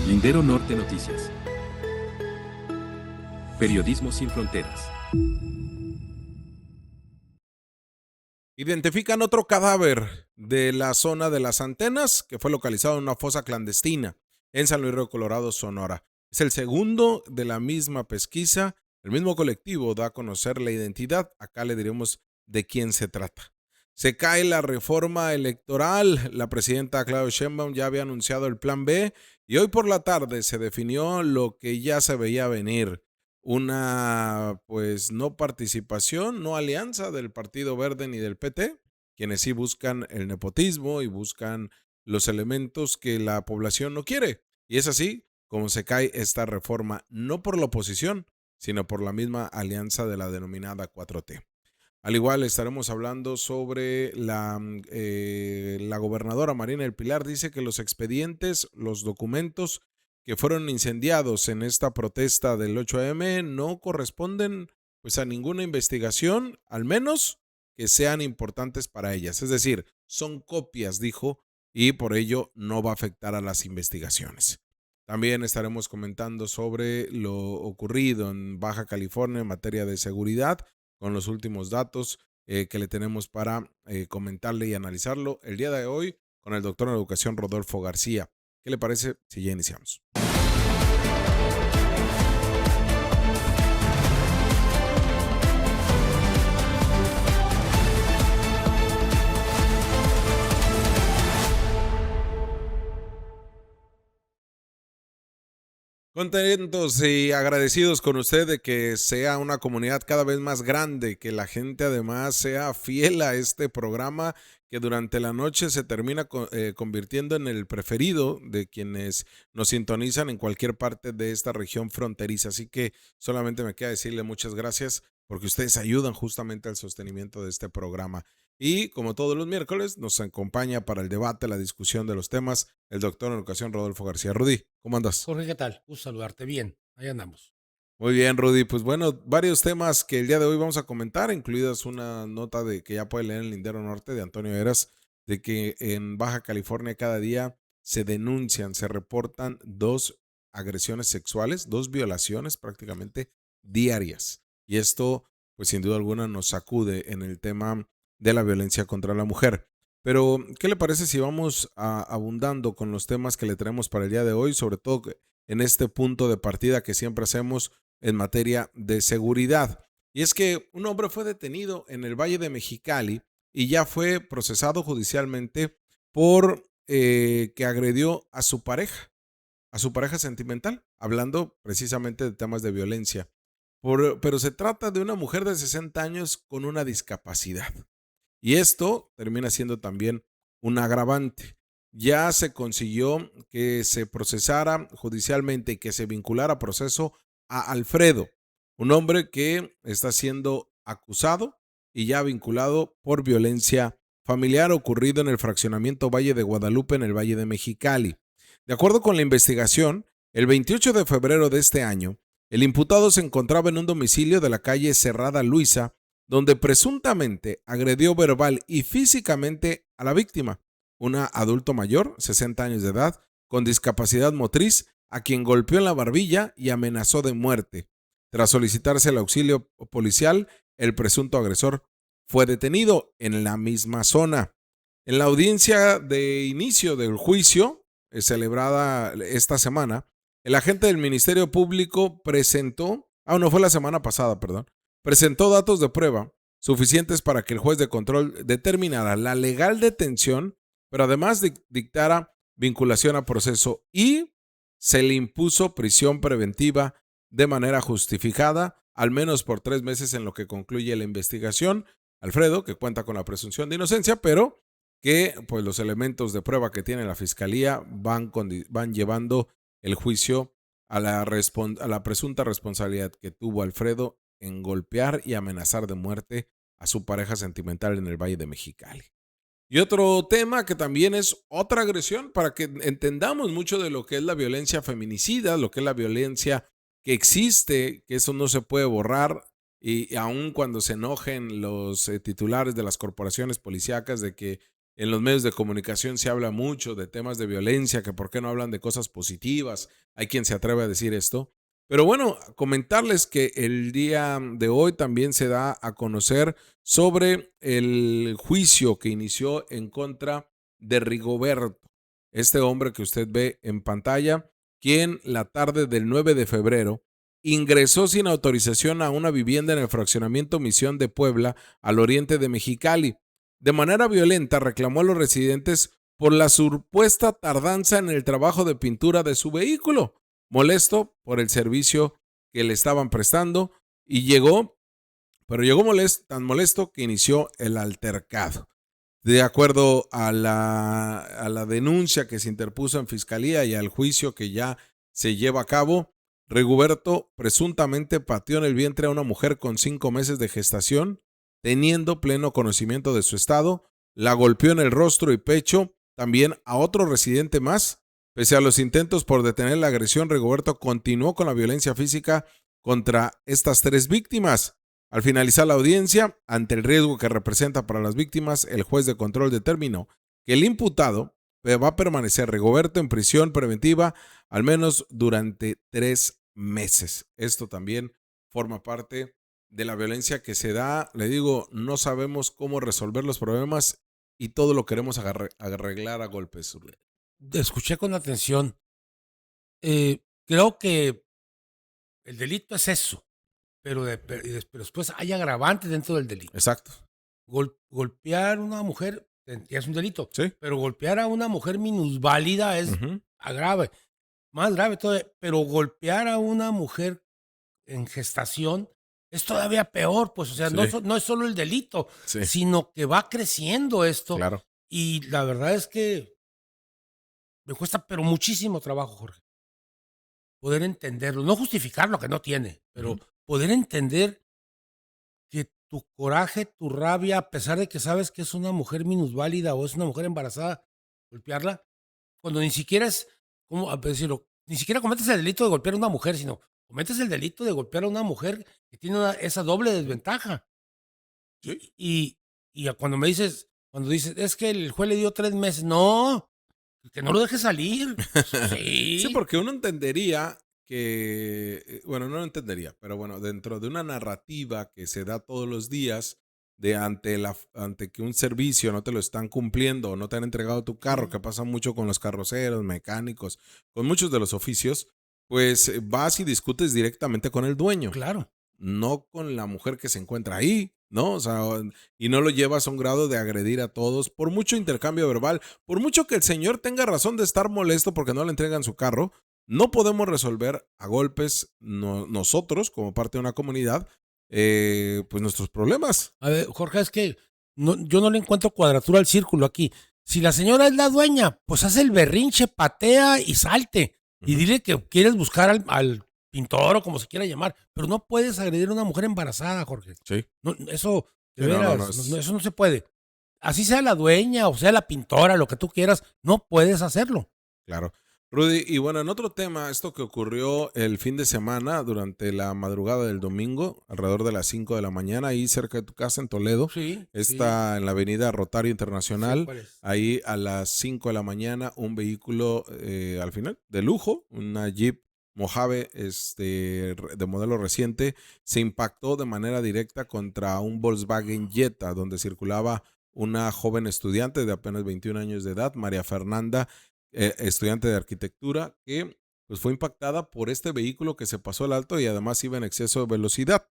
Lindero Norte Noticias. Periodismo sin fronteras. Identifican otro cadáver de la zona de las antenas que fue localizado en una fosa clandestina en San Luis Río Colorado, Sonora. Es el segundo de la misma pesquisa. El mismo colectivo da a conocer la identidad. Acá le diremos de quién se trata. Se cae la reforma electoral. La presidenta Claudia Sheinbaum ya había anunciado el plan B y hoy por la tarde se definió lo que ya se veía venir. Una pues no participación, no alianza del Partido Verde ni del PT, quienes sí buscan el nepotismo y buscan los elementos que la población no quiere. Y es así como se cae esta reforma, no por la oposición, sino por la misma alianza de la denominada 4T. Al igual estaremos hablando sobre la gobernadora Marina del Pilar. Dice que los expedientes, los documentos que fueron incendiados en esta protesta del 8M no corresponden pues a ninguna investigación, al menos que sean importantes para ellas. Es decir, son copias, dijo, y por ello no va a afectar a las investigaciones. También estaremos comentando sobre lo ocurrido en Baja California en materia de seguridad, con los últimos datos que le tenemos para comentarle y analizarlo el día de hoy con el doctor en educación Rodolfo García. ¿Qué le parece si ya iniciamos? Contentos y agradecidos con usted de que sea una comunidad cada vez más grande, que la gente además sea fiel a este programa que durante la noche se termina convirtiendo en el preferido de quienes nos sintonizan en cualquier parte de esta región fronteriza. Así que solamente me queda decirle muchas gracias porque ustedes ayudan justamente al sostenimiento de este programa. Y como todos los miércoles, nos acompaña para el debate, la discusión de los temas, el doctor en educación Rodolfo García. Rudy, ¿cómo andas? Jorge, ¿qué tal? Gusto saludarte. Bien, ahí andamos. Muy bien, Rudy. Pues bueno, varios temas que el día de hoy vamos a comentar, incluidas una nota de que ya puede leer en el Lindero Norte de Antonio Eras, de que en Baja California cada día se denuncian, se reportan 2 agresiones sexuales, 2 violaciones prácticamente diarias. Y esto, pues sin duda alguna, nos sacude en el tema de la violencia contra la mujer. Pero, ¿qué le parece si vamos abundando con los temas que le traemos para el día de hoy, sobre todo en este punto de partida que siempre hacemos en materia de seguridad? Y es que un hombre fue detenido en el Valle de Mexicali y ya fue procesado judicialmente por que agredió a su pareja sentimental, hablando precisamente de temas de violencia. Pero se trata de una mujer de 60 años con una discapacidad. Y esto termina siendo también un agravante. Ya se consiguió que se procesara judicialmente y que se vinculara a proceso a Alfredo, un hombre que está siendo acusado y ya vinculado por violencia familiar ocurrido en el fraccionamiento Valle de Guadalupe en el Valle de Mexicali. De acuerdo con la investigación, el 28 de febrero de este año, el imputado se encontraba en un domicilio de la calle Cerrada Luisa, donde presuntamente agredió verbal y físicamente a la víctima, una adulto mayor, 60 años de edad, con discapacidad motriz, a quien golpeó en la barbilla y amenazó de muerte. Tras solicitarse el auxilio policial, el presunto agresor fue detenido en la misma zona. En la audiencia de inicio del juicio, celebrada esta semana, el agente del Ministerio Público fue la semana pasada, presentó datos de prueba suficientes para que el juez de control determinara la legal detención, pero además dictara vinculación a proceso y se le impuso prisión preventiva de manera justificada, al menos por 3 meses en lo que concluye la investigación. Alfredo, que cuenta con la presunción de inocencia, pero que pues los elementos de prueba que tiene la fiscalía van llevando el juicio a la presunta responsabilidad que tuvo Alfredo en golpear y amenazar de muerte a su pareja sentimental en el Valle de Mexicali. Y otro tema que también es otra agresión para que entendamos mucho de lo que es la violencia feminicida, lo que es la violencia que existe, que eso no se puede borrar, y aun cuando se enojen los titulares de las corporaciones policíacas de que En los medios de comunicación se habla mucho de temas de violencia, que por qué no hablan de cosas positivas. Hay quien se atreve a decir esto. Pero bueno, comentarles que el día de hoy también se da a conocer sobre el juicio que inició en contra de Rigoberto, este hombre que usted ve en pantalla, quien la tarde del 9 de febrero ingresó sin autorización a una vivienda en el fraccionamiento Misión de Puebla, al oriente de Mexicali. De manera violenta reclamó a los residentes por la supuesta tardanza en el trabajo de pintura de su vehículo, molesto por el servicio que le estaban prestando, y llegó tan molesto que inició el altercado. De acuerdo a la denuncia que se interpuso en fiscalía y al juicio que ya se lleva a cabo, Rigoberto presuntamente pateó en el vientre a una mujer con 5 meses de gestación, teniendo pleno conocimiento de su estado, la golpeó en el rostro y pecho, también a otro residente más. Pese a los intentos por detener la agresión, Rigoberto continuó con la violencia física contra estas 3 víctimas. Al finalizar la audiencia, ante el riesgo que representa para las víctimas, el juez de control determinó que el imputado va a permanecer, Rigoberto, en prisión preventiva al menos durante 3 meses. Esto también forma parte de la violencia que se da. Le digo, no sabemos cómo resolver los problemas y todo lo queremos arreglar a golpes. Escuché con atención. Creo que el delito es eso, pero después hay agravantes dentro del delito. Exacto. Golpear a una mujer ya es un delito, Sí. pero golpear a una mujer minusválida es grave, más grave todavía. Pero golpear a una mujer en gestación es todavía peor, pues, o sea, Sí. no es solo el delito, Sí. sino que va creciendo esto. Claro. Y la verdad es que me cuesta, pero muchísimo trabajo, Jorge, poder entenderlo, no justificar lo que no tiene, pero poder entender que tu coraje, tu rabia, a pesar de que sabes que es una mujer minusválida o es una mujer embarazada, golpearla, cuando ni siquiera es, ¿cómo decirlo? Ni siquiera cometes el delito de golpear a una mujer, sino cometes el delito de golpear a una mujer que tiene esa doble desventaja. Sí. Cuando cuando dices, es que el juez le dio 3 meses, no, que no lo deje salir. Sí. Sí, porque uno entendería que, bueno, no lo entendería, pero bueno, dentro de una narrativa que se da todos los días, de ante que un servicio no te lo están cumpliendo o no te han entregado tu carro, que pasa mucho con los carroceros, mecánicos, con muchos de los oficios, pues vas y discutes directamente con el dueño, Claro. no con la mujer que se encuentra ahí, ¿no? O sea, y no lo llevas a un grado de agredir a todos, por mucho intercambio verbal, por mucho que el señor tenga razón de estar molesto porque no le entregan su carro, no podemos resolver a golpes nosotros, como parte de una comunidad, pues nuestros problemas. A ver, Jorge, es que yo no le encuentro cuadratura al círculo aquí. Si la señora es la dueña, pues haz el berrinche, patea y salte. Y dile que quieres buscar al pintor o como se quiera llamar. Pero no puedes agredir a una mujer embarazada, Jorge. Sí. No, eso, de Sí, veras, eso no se puede. Así sea la dueña o sea la pintora, lo que tú quieras, no puedes hacerlo. Claro. Rudy, y bueno, en otro tema, esto que ocurrió el fin de semana, durante la madrugada del domingo, alrededor de las 5 de la mañana, ahí cerca de tu casa en Toledo, Sí. está en la avenida Rotario Internacional, Sí, ¿cuál es? ahí a las 5 de la mañana, un vehículo al final de lujo, una Jeep Mojave de modelo reciente, se impactó de manera directa contra un Volkswagen Jetta, donde circulaba una joven estudiante de apenas 21 años de edad, María Fernanda, estudiante de arquitectura, que pues fue impactada por este vehículo que se pasó al alto y además iba en exceso de velocidad.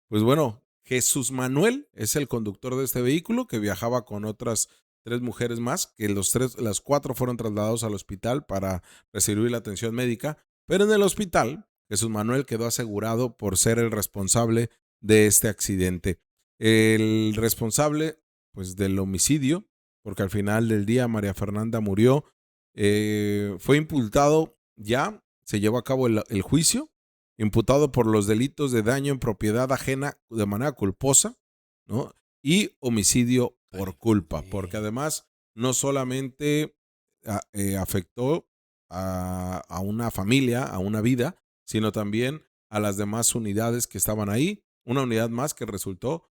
Pues bueno, Jesús Manuel es el conductor de este vehículo que viajaba con otras 3 mujeres más, que las 4 fueron trasladados al hospital para recibir la atención médica, pero en el hospital Jesús Manuel quedó asegurado por ser el responsable de este accidente. El responsable pues del homicidio, porque al final del día María Fernanda murió. Fue imputado ya, se llevó a cabo el juicio, imputado por los delitos de daño en propiedad ajena de manera culposa, ¿no? Y homicidio por culpa, porque además no solamente afectó a una familia, a una vida, sino también a las demás unidades que estaban ahí, una unidad más que resultó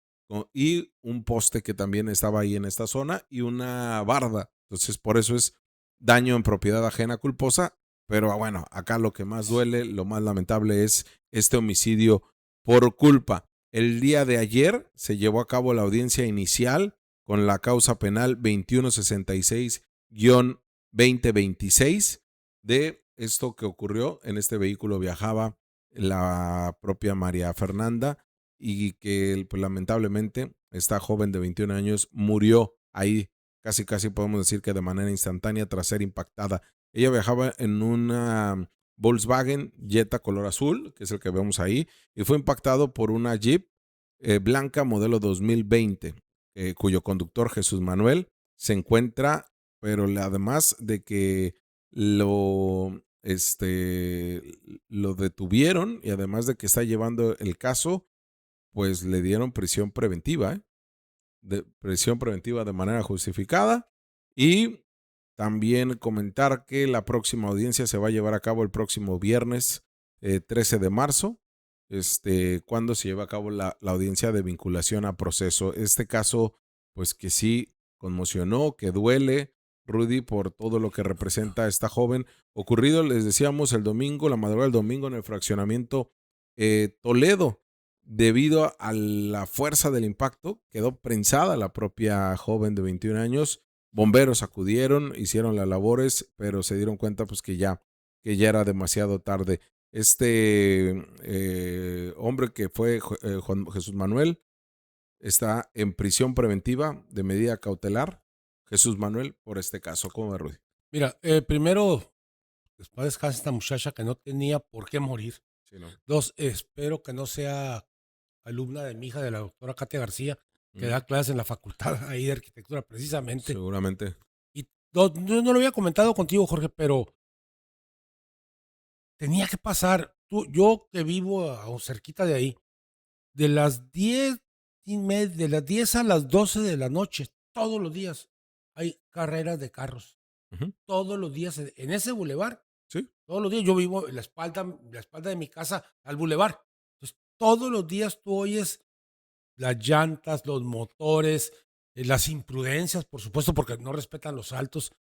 y un poste que también estaba ahí en esta zona y una barda. Entonces, por eso es daño en propiedad ajena culposa. Pero bueno, acá lo que más duele, lo más lamentable es este homicidio por culpa. El día de ayer se llevó a cabo la audiencia inicial con la causa penal 2166-2026 de esto que ocurrió. En este vehículo viajaba la propia María Fernanda y que pues, lamentablemente esta joven de 21 años murió ahí, casi podemos decir que de manera instantánea tras ser impactada. Ella viajaba en una Volkswagen Jetta color azul, que es el que vemos ahí, y fue impactado por una Jeep blanca modelo 2020, cuyo conductor Jesús Manuel se encuentra, pero además de que lo detuvieron y además de que está llevando el caso, pues le dieron prisión preventiva, prisión preventiva de manera justificada. Y también comentar que la próxima audiencia se va a llevar a cabo el próximo viernes 13 de marzo, cuando se lleva a cabo la audiencia de vinculación a proceso. Este caso, pues que sí conmocionó, que duele, Rudy, por todo lo que representa esta joven. Ocurrido, les decíamos, el domingo, la madrugada del domingo, en el fraccionamiento Toledo. Debido a la fuerza del impacto, quedó prensada la propia joven de 21 años. Bomberos acudieron, hicieron las labores, pero se dieron cuenta pues que ya era demasiado tarde. Hombre que fue Juan Jesús Manuel está en prisión preventiva de medida cautelar. Jesús Manuel, por este caso. ¿Cómo ves, Rudy? Mira, primero, después descansa esta muchacha que no tenía por qué morir. Sí, ¿no? Dos, espero que no sea alumna de mi hija, de la doctora Katia García, que da clases en la facultad ahí de arquitectura, precisamente. Seguramente. Y yo no lo había comentado contigo, Jorge, pero tenía que pasar. Yo que vivo cerquita de ahí, de las 10:30, de las 10 a las 12 de la noche, todos los días hay carreras de carros. Uh-huh. Todos los días en ese bulevar. Sí. Todos los días yo vivo en la espalda de mi casa al bulevar. Entonces, todos los días tú oyes las llantas, los motores, las imprudencias, por supuesto, porque no respetan los altos.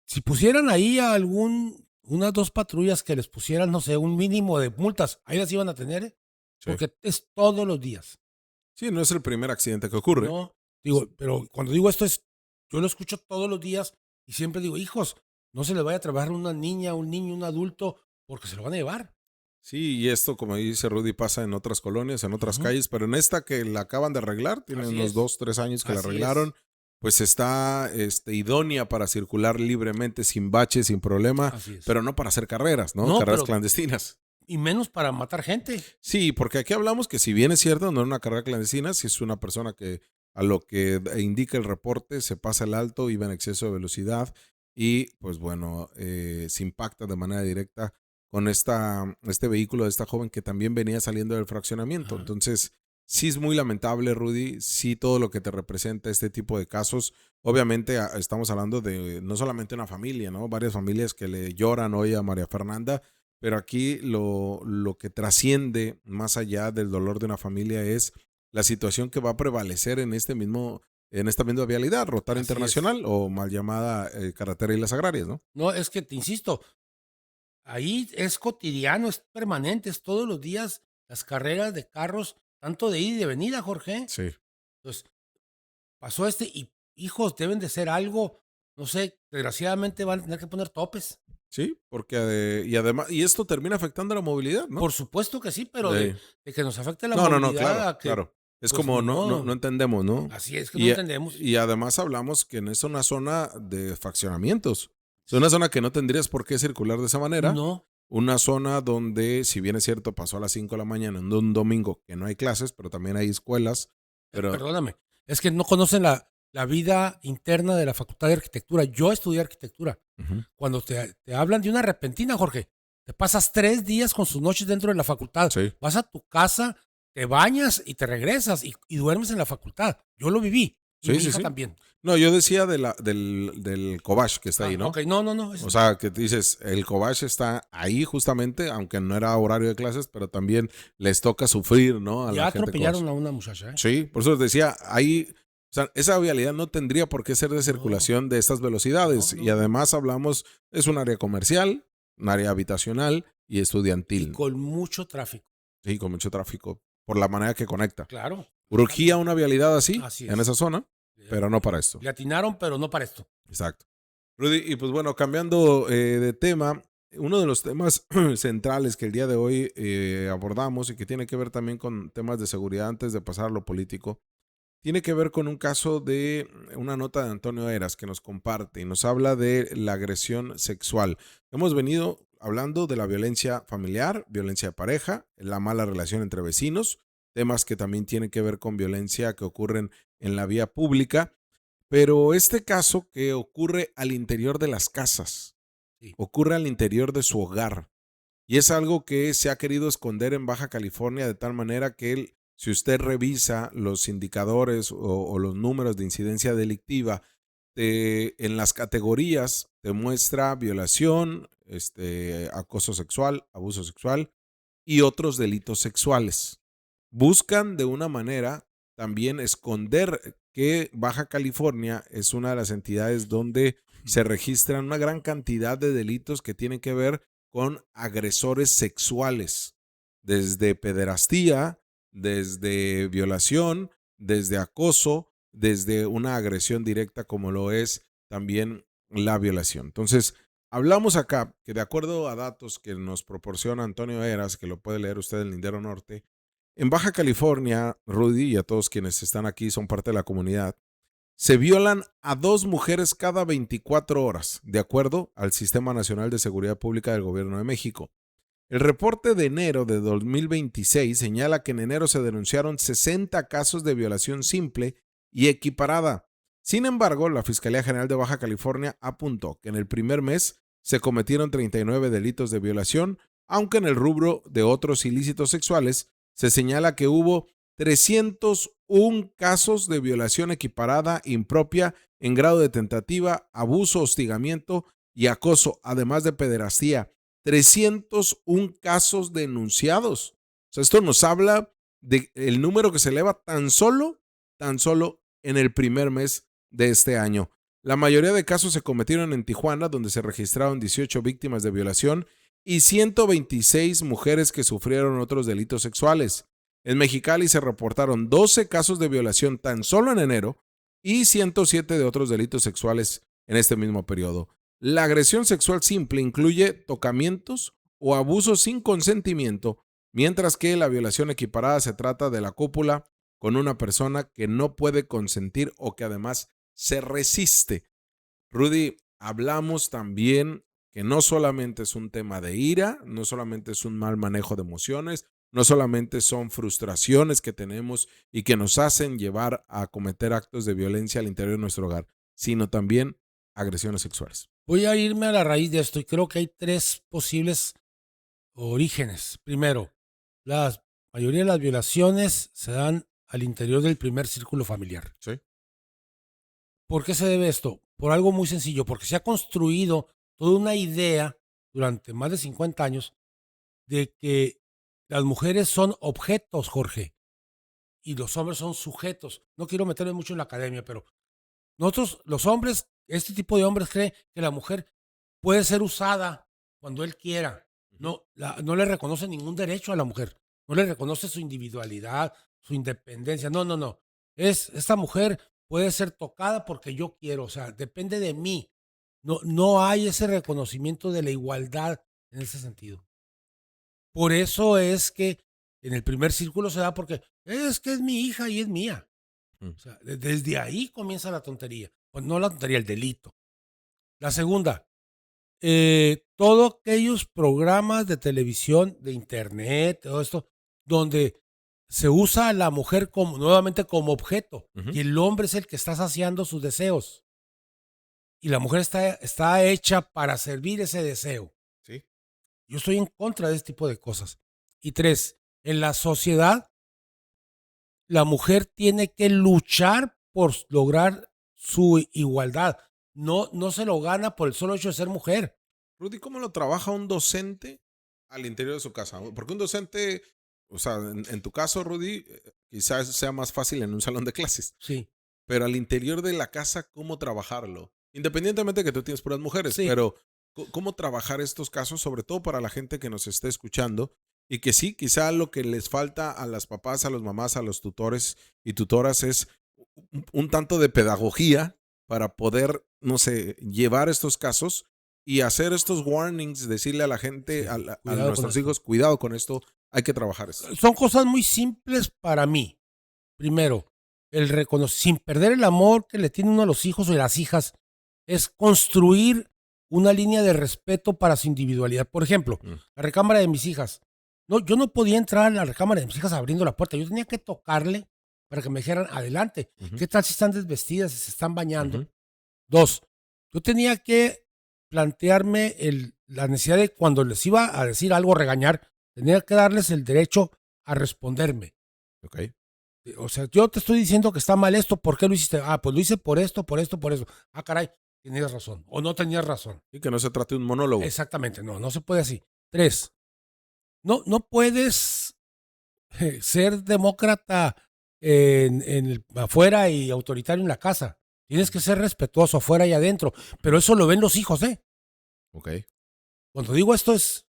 Si pusieran ahí a unas 2 patrullas que les pusieran, no sé, un mínimo de multas, ahí las iban a tener, Sí. porque es todos los días. Sí, no es el primer accidente que ocurre. No, digo, pero cuando digo esto yo lo escucho todos los días y siempre digo, hijos, no se les vaya a trabajar una niña, un niño, un adulto, porque se lo van a llevar. Sí, y esto, como dice Rudy, pasa en otras colonias, en otras calles, pero en esta que la acaban de arreglar, tiene Así unos es. 2-3 años que la Así arreglaron, es. pues está idónea para circular libremente, sin baches, sin problema, Así es. pero no para hacer carreras, ¿no? No, Carreras pero- clandestinas. Y menos para matar gente. Sí, porque aquí hablamos que si bien es cierto, no es una carrera clandestina, si es una persona que a lo que indica el reporte se pasa el alto, iba en exceso de velocidad y pues bueno, se impacta de manera directa con este vehículo de esta joven que también venía saliendo del fraccionamiento. Ajá. Entonces, sí es muy lamentable, Rudy, sí todo lo que te representa este tipo de casos. Obviamente estamos hablando de no solamente una familia, ¿no? Varias familias que le lloran hoy a María Fernanda, pero aquí lo que trasciende más allá del dolor de una familia es la situación que va a prevalecer en esta misma vialidad, Rotaria Así Internacional o mal llamada Carretera Islas Agrarias, ¿no? No, es que te insisto, ahí es cotidiano, es permanente, es todos los días las carreras de carros, tanto de ida y de venida, Jorge. Sí. Entonces, pasó y hijos, deben de ser algo, no sé, desgraciadamente van a tener que poner topes. Sí, porque y además, y esto termina afectando la movilidad, ¿no? Por supuesto que sí, pero Sí. de que nos afecte la No, movilidad. claro, a que, claro. Es pues, como ni no modo. entendemos, ¿no? Así es que Y, no entendemos. y además hablamos que no es una zona de fraccionamientos. Es una zona que no tendrías por qué circular de esa manera. No, Una zona donde, si bien es cierto, pasó a las 5 de la mañana en un domingo que no hay clases, pero también hay escuelas. Pero perdóname, es que no conocen la vida interna de la Facultad de Arquitectura. Yo estudié arquitectura. Ujú. Cuando te hablan de una repentina, Jorge, te pasas 3 días con sus noches dentro de la facultad. Sí. Vas a tu casa, te bañas y te regresas y duermes en la facultad. Yo lo viví. Y Sí, mi sí, hija sí. también. No, yo decía del Cobach que está ahí, ¿no? Ok, no. O sea, que dices, el Cobach está ahí justamente, aunque no era horario de clases, pero también les toca sufrir, ¿no? A Ya la gente Cobach. atropellaron a una muchacha, ¿eh? Sí, por eso les decía, ahí, o sea, esa vialidad no tendría por qué ser de circulación de estas velocidades. Y No. además hablamos, es un área comercial, un área habitacional y Y estudiantil. con mucho tráfico. Sí, con mucho tráfico, por la manera que conecta. Claro. Urgía una vialidad así, Así en es. esa zona, pero no para esto. Le atinaron, pero no para esto. Exacto. Rudy, y pues bueno, cambiando de tema, uno de los temas centrales que el día de hoy abordamos y que tiene que ver también con temas de seguridad antes de pasar a lo político, tiene que ver con un caso de una nota de Antonio Eras que nos comparte y nos habla de la agresión sexual. Hemos venido hablando de la violencia familiar, violencia de pareja, la mala relación entre vecinos, temas que también tienen que ver con violencia que ocurren en la vía pública. Pero este caso que ocurre al interior de las casas, Sí. ocurre al interior de su hogar. Y es algo que se ha querido esconder en Baja California de tal manera que si usted revisa los indicadores o los números de incidencia delictiva, en las categorías te muestra violación, acoso sexual, abuso sexual y otros delitos sexuales. Buscan de una manera también esconder que Baja California es una de las entidades donde se registran una gran cantidad de delitos que tienen que ver con agresores sexuales, desde pederastía, desde violación, desde acoso, desde una agresión directa como lo es también la violación. Entonces, hablamos acá que de acuerdo a datos que nos proporciona Antonio Eras, que lo puede leer usted en Lindero Norte, en Baja California, Rudy, y a todos quienes están aquí son parte de la comunidad, se violan a 2 mujeres cada 24 horas, de acuerdo al Sistema Nacional de Seguridad Pública del Gobierno de México. El reporte de enero de 2026 señala que en enero se denunciaron 60 casos de violación simple y equiparada. Sin embargo, la Fiscalía General de Baja California apuntó que en el primer mes se cometieron 39 delitos de violación, aunque en el rubro de otros ilícitos sexuales se señala que hubo 301 casos de violación equiparada impropia en grado de tentativa, abuso, hostigamiento y acoso, además de pederastía. 301 casos denunciados. O sea, esto nos habla del número que se eleva tan solo en el primer mes de este año. La mayoría de casos se cometieron en Tijuana, donde se registraron 18 víctimas de violación y 126 mujeres que sufrieron otros delitos sexuales. En Mexicali se reportaron 12 casos de violación tan solo en enero y 107 de otros delitos sexuales en este mismo periodo. La agresión sexual simple incluye tocamientos o abusos sin consentimiento, mientras que la violación equiparada se trata de la cópula con una persona que no puede consentir o que además se resiste. Rudy, hablamos también que no solamente es un tema de ira, no solamente es un mal manejo de emociones, no solamente son frustraciones que tenemos y que nos hacen llevar a cometer actos de violencia al interior de nuestro hogar, sino también agresiones sexuales. Voy a irme a la raíz de esto y creo que hay 3 posibles orígenes. Primero, la mayoría de las violaciones se dan al interior del primer círculo familiar. Sí. ¿Por qué se debe esto? Por algo muy sencillo, porque se ha construido toda una idea durante más de 50 años de que las mujeres son objetos, Jorge, y los hombres son sujetos. No quiero meterme mucho en la academia, pero nosotros, los hombres, este tipo de hombres cree que la mujer puede ser usada cuando él quiera. No le reconoce ningún derecho a la mujer. No le reconoce su individualidad, su independencia. No. Esta mujer puede ser tocada porque yo quiero. O sea, depende de mí. No hay ese reconocimiento de la igualdad en ese sentido. Por eso es que en el primer círculo se da porque es que es mi hija y es mía. O sea, desde ahí comienza la tontería. Pues no la tontería, el delito. La segunda, todos aquellos programas de televisión, de internet, todo esto, donde se usa a la mujer nuevamente como objeto y el hombre es el que está saciando sus deseos. Y la mujer está hecha para servir ese deseo. Sí. Yo estoy en contra de este tipo de cosas. Y 3, en la sociedad, la mujer tiene que luchar por lograr su igualdad. No se lo gana por el solo hecho de ser mujer. Rudy, ¿cómo lo trabaja un docente al interior de su casa? Porque un docente, o sea, en tu caso, Rudy, quizás sea más fácil en un salón de clases, Sí, pero al interior de la casa, ¿cómo trabajarlo? Independientemente de que tú tienes puras mujeres, sí. pero ¿cómo trabajar estos casos, sobre todo para la gente que nos esté escuchando y que sí, quizá lo que les falta a las papás, a los mamás, a los tutores y tutoras es un tanto de pedagogía para poder, no sé, llevar estos casos y hacer estos warnings, decirle a la gente, Sí, a cuidado con nuestros esto. hijos, cuidado con esto, hay que trabajar esto. Son cosas muy simples para mí. Primero, el reconocer, sin perder el amor que le tiene uno a los hijos o a las hijas, es construir una línea de respeto para su individualidad. Por ejemplo, Mm. la recámara de mis hijas. No, yo no podía entrar a la recámara de mis hijas abriendo la puerta. Yo tenía que tocarle para que me dijeran adelante. Ujú, ¿Qué tal si están desvestidas, si se están bañando? ujú, 2, yo tenía que plantearme la necesidad de cuando les iba a decir algo, regañar, tenía que darles el derecho a responderme. ok. O sea, yo te estoy diciendo que está mal esto, ¿por qué lo hiciste? Ah, pues lo hice por esto, por esto, por eso. Ah, caray, tenías razón. O no tenías razón. Y que no se trate de un monólogo. Exactamente, no se puede así. 3, no puedes ser demócrata afuera y autoritario en la casa. Tienes que ser respetuoso afuera y adentro. Pero eso lo ven los hijos, ¿eh? Ok. Cuando digo esto es,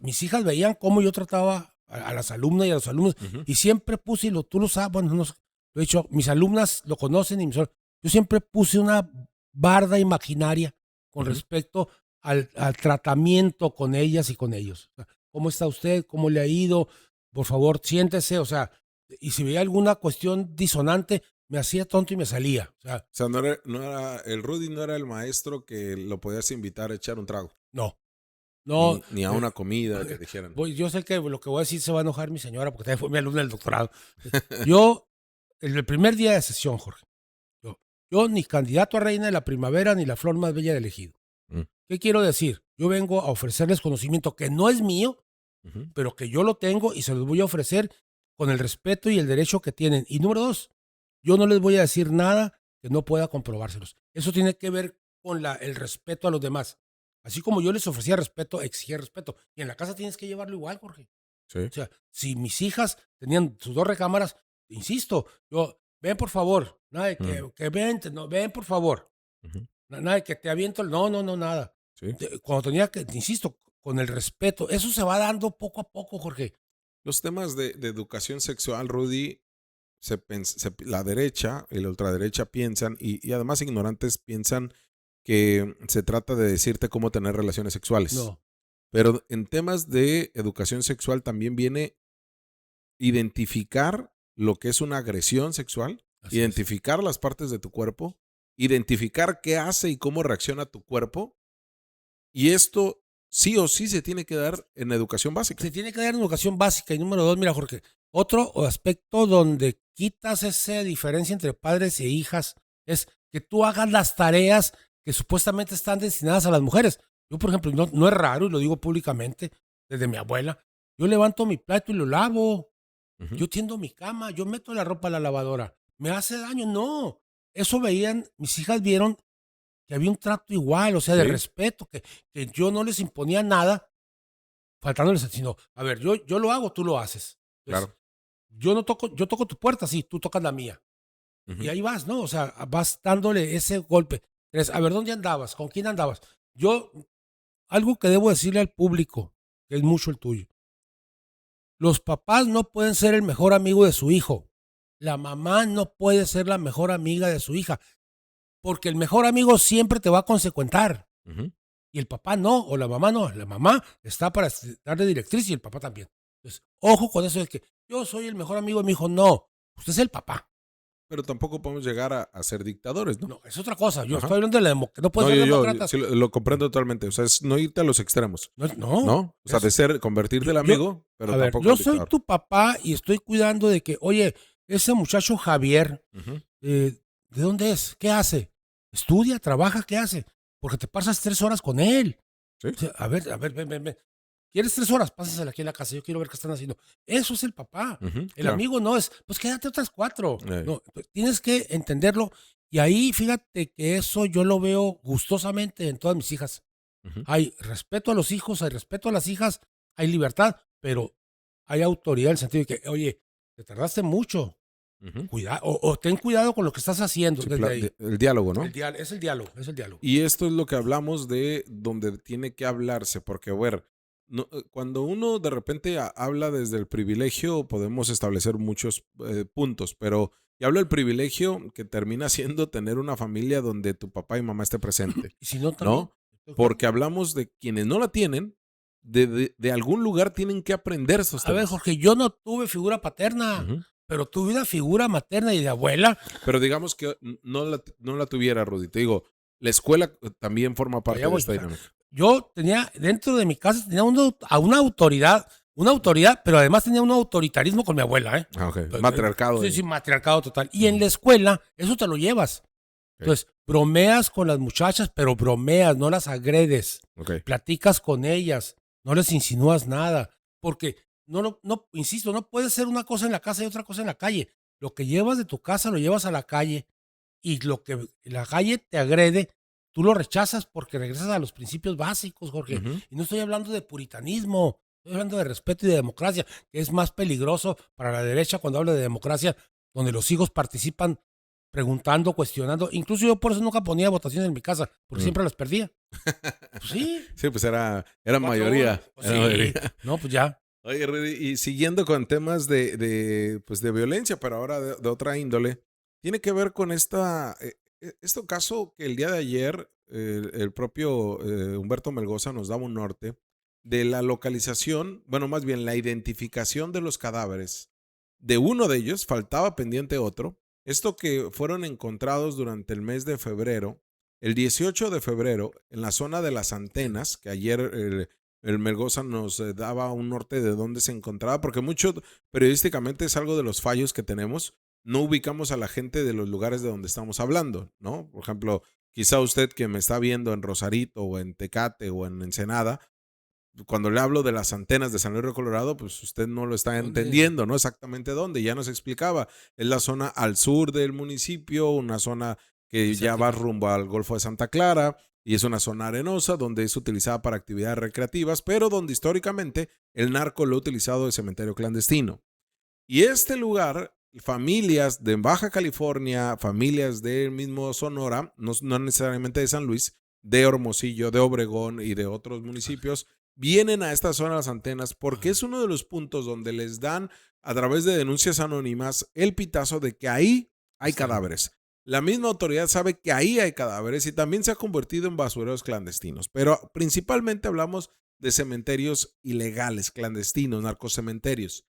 mis hijas veían cómo yo trataba a las alumnas y a los alumnos, Ujú, y siempre puse, y tú lo sabes, bueno, no sé, lo he dicho, mis alumnas lo conocen, yo siempre puse una barda imaginaria con ujú. respecto al tratamiento con ellas y con ellos. O sea, ¿cómo está usted? ¿Cómo le ha ido? Por favor, siéntese, o sea, y si veía alguna cuestión disonante, me hacía tonto y me salía. O sea, O sea, el Rudy no era el maestro que lo podías invitar a echar un trago, no, no. ni a una comida que dijeran. Yo sé que lo que voy a decir se va a enojar mi señora porque también fue mi alumna del doctorado. Yo, en el primer día de sesión, Jorge, yo ni candidato a reina de la primavera ni la flor más bella del ejido. Mm, ¿Qué quiero decir? Yo vengo a ofrecerles conocimiento que no es mío, ujú. pero que yo lo tengo y se los voy a ofrecer con el respeto y el derecho que tienen. Y número 2, yo no les voy a decir nada que no pueda comprobárselos. Eso tiene que ver con el respeto a los demás. Así como yo les ofrecía respeto, exigía respeto. Y en la casa tienes que llevarlo igual, Jorge. Sí. O sea, si mis hijas tenían sus 2 recámaras, insisto, yo, ven por favor, nada de Mm, que vente, no, ven por favor, ujú, nada de que te aviento, no, nada. sí. Cuando tenía que, insisto, con el respeto, eso se va dando poco a poco, Jorge. Los temas de educación sexual, Rudy, la derecha y la ultraderecha piensan, y además ignorantes piensan que se trata de decirte cómo tener relaciones sexuales. No, Pero en temas de educación sexual también viene identificar lo que es una agresión sexual, así es. identificar las partes de tu cuerpo, identificar qué hace y cómo reacciona tu cuerpo. Y esto sí o sí se tiene que dar en educación básica. Se tiene que dar en educación básica. Y número 2, mira, Jorge, otro aspecto donde quitas esa diferencia entre padres e hijas es que tú hagas las tareas que supuestamente están destinadas a las mujeres. Yo, por ejemplo, no es raro y lo digo públicamente, desde mi abuela, yo levanto mi plato y lo lavo, Ujú. yo tiendo mi cama, yo meto la ropa a la lavadora. ¿Me hace daño? No. Eso veían, mis hijas vieron que había un trato igual, o sea, de Sí, respeto, que yo no les imponía nada faltándoles, sino, a ver, yo lo hago, tú lo haces. Entonces, claro. yo toco tu puerta, sí, tú tocas la mía. Y Ujú. ahí vas, ¿no? O sea, vas dándole ese golpe. A ver, ¿dónde andabas? ¿Con quién andabas? Yo, algo que debo decirle al público, que es mucho el tuyo. Los papás no pueden ser el mejor amigo de su hijo. La mamá no puede ser la mejor amiga de su hija, porque el mejor amigo siempre te va a consecuentar. Ujú. Y el papá no, o la mamá no. La mamá está para darle directriz y el papá también. Entonces, ojo con eso de que yo soy el mejor amigo de mi hijo. No, usted es el papá. Pero tampoco podemos llegar a ser dictadores, ¿no? No, es otra cosa. Yo Ajá. estoy hablando de la democracia. No puede No, ser yo demócratas. sí lo comprendo totalmente. O sea, es no irte a los extremos, No. ¿no? O sea, de convertirte el Yo, amigo, pero a ver, tampoco yo el soy dictador. tu papá y estoy cuidando de que, oye, ese muchacho Javier, Ujú. ¿de dónde es? ¿Qué hace? ¿Estudia? ¿Trabaja? ¿Qué hace? Porque te pasas 3 horas con él. Sí. O sea, a ver, ven. ¿Quieres 3 horas? Pásasela aquí en la casa, yo quiero ver qué están haciendo. Eso es el papá. El claro. amigo no es, pues quédate otras 4. Eh. No, pues, tienes que entenderlo. Y ahí, fíjate que eso yo lo veo gustosamente en todas mis hijas. Ujú. Hay respeto a los hijos, hay respeto a las hijas, hay libertad, pero hay autoridad en el sentido de que, oye, te tardaste mucho, Ujú. o ten cuidado con lo que estás haciendo Sí, desde ahí. el diálogo, ¿no? Es el diálogo, es el diálogo. Y esto es lo que hablamos de donde tiene que hablarse, porque, a ver, cuando uno de repente habla desde el privilegio, podemos establecer muchos puntos, pero yo hablo del privilegio que termina siendo tener una familia donde tu papá y mamá esté presente, Y si no, también. ¿no? Porque hablamos de quienes no la tienen, de algún lugar tienen que aprender estos A ver, temas. Jorge, yo no tuve figura paterna, Ujú. pero tuve una figura materna y de abuela. Pero digamos que no la tuviera, Rudy. Te digo, la escuela también forma parte Allá de voy, esta o sea, dinámica. yo tenía, dentro de mi casa, tenía a una autoridad, pero además tenía un autoritarismo con mi abuela, ¿eh? Ah, ok. Matriarcado. Sí, ahí. sí, matriarcado total. Y en la escuela, eso te lo llevas. Entonces, bromeas con las muchachas, pero bromeas, no las agredes. Ok. Platicas con ellas, no les insinúas nada. Porque, insisto, no puede ser una cosa en la casa y otra cosa en la calle. Lo que llevas de tu casa lo llevas a la calle y lo que la calle te agrede, tú lo rechazas porque regresas a los principios básicos, Jorge. Ujú. Y no estoy hablando de puritanismo, estoy hablando de respeto y de democracia, que es más peligroso para la derecha cuando habla de democracia, donde los hijos participan preguntando, cuestionando. Incluso yo por eso nunca ponía votaciones en mi casa, porque siempre las perdía. Pues sí. Sí, pues era 4 mayoría. horas. Pues Era sí. mayoría. No, pues ya. Oye, Rudy, y siguiendo con temas pues de violencia, pero ahora de otra índole, tiene que ver con este caso que el día de ayer el propio Humberto Melgoza nos daba un norte de la localización, bueno, más bien la identificación de los cadáveres. De uno de ellos, faltaba pendiente otro. Esto que fueron encontrados durante el mes de febrero, el 18 de febrero, en la zona de las antenas, que ayer el Melgoza nos daba un norte de dónde se encontraba, porque mucho periodísticamente es algo de los fallos que tenemos. No ubicamos a la gente de los lugares de donde estamos hablando, ¿no? Por ejemplo, quizá usted que me está viendo en Rosarito o en Tecate o en Ensenada, cuando le hablo de las antenas de San Luis Río Colorado, pues usted no lo está entendiendo, ¿no? Exactamente dónde. Ya nos explicaba. Es la zona al sur del municipio, una zona que ya va rumbo al Golfo de Santa Clara y es una zona arenosa donde es utilizada para actividades recreativas, pero donde históricamente el narco lo ha utilizado de cementerio clandestino. Y este lugar, familias de Baja California, familias del mismo Sonora, no necesariamente de San Luis, de Hermosillo, de Obregón y de otros municipios, vienen a esta zona de las antenas porque es uno de los puntos donde les dan, a través de denuncias anónimas, el pitazo de que ahí hay cadáveres. La misma autoridad sabe que ahí hay cadáveres y también se ha convertido en basureros clandestinos, pero principalmente hablamos de cementerios ilegales, clandestinos, narcocementerios.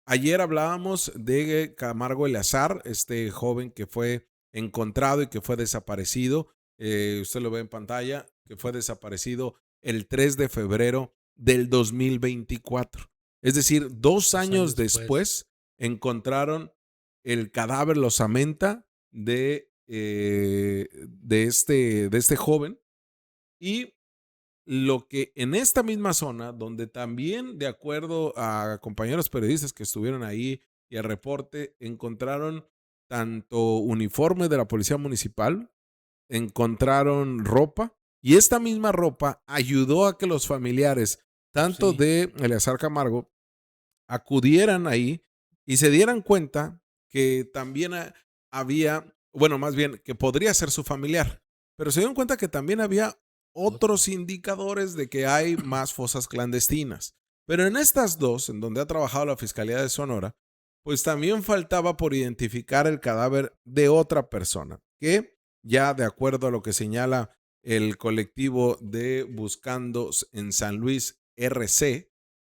Ayer hablábamos de Camargo Eleazar, este joven que fue encontrado y que fue desaparecido. Usted lo ve en pantalla, que fue desaparecido el 3 de febrero del 2024. Es decir, 2 años después encontraron el cadáver, la osamenta de este joven. Y lo que en esta misma zona, donde también, de acuerdo a compañeros periodistas que estuvieron ahí y al reporte, encontraron tanto uniforme de la policía municipal, encontraron ropa, y esta misma ropa ayudó a que los familiares, tanto de Eleazar Camargo, acudieran ahí y se dieran cuenta que también había, bueno, más bien que podría ser su familiar, pero se dieron cuenta que también había otros indicadores de que hay más fosas clandestinas. Pero en estas dos, en donde ha trabajado la Fiscalía de Sonora, pues también faltaba por identificar el cadáver de otra persona, que ya de acuerdo a lo que señala el colectivo de Buscando en San Luis RC,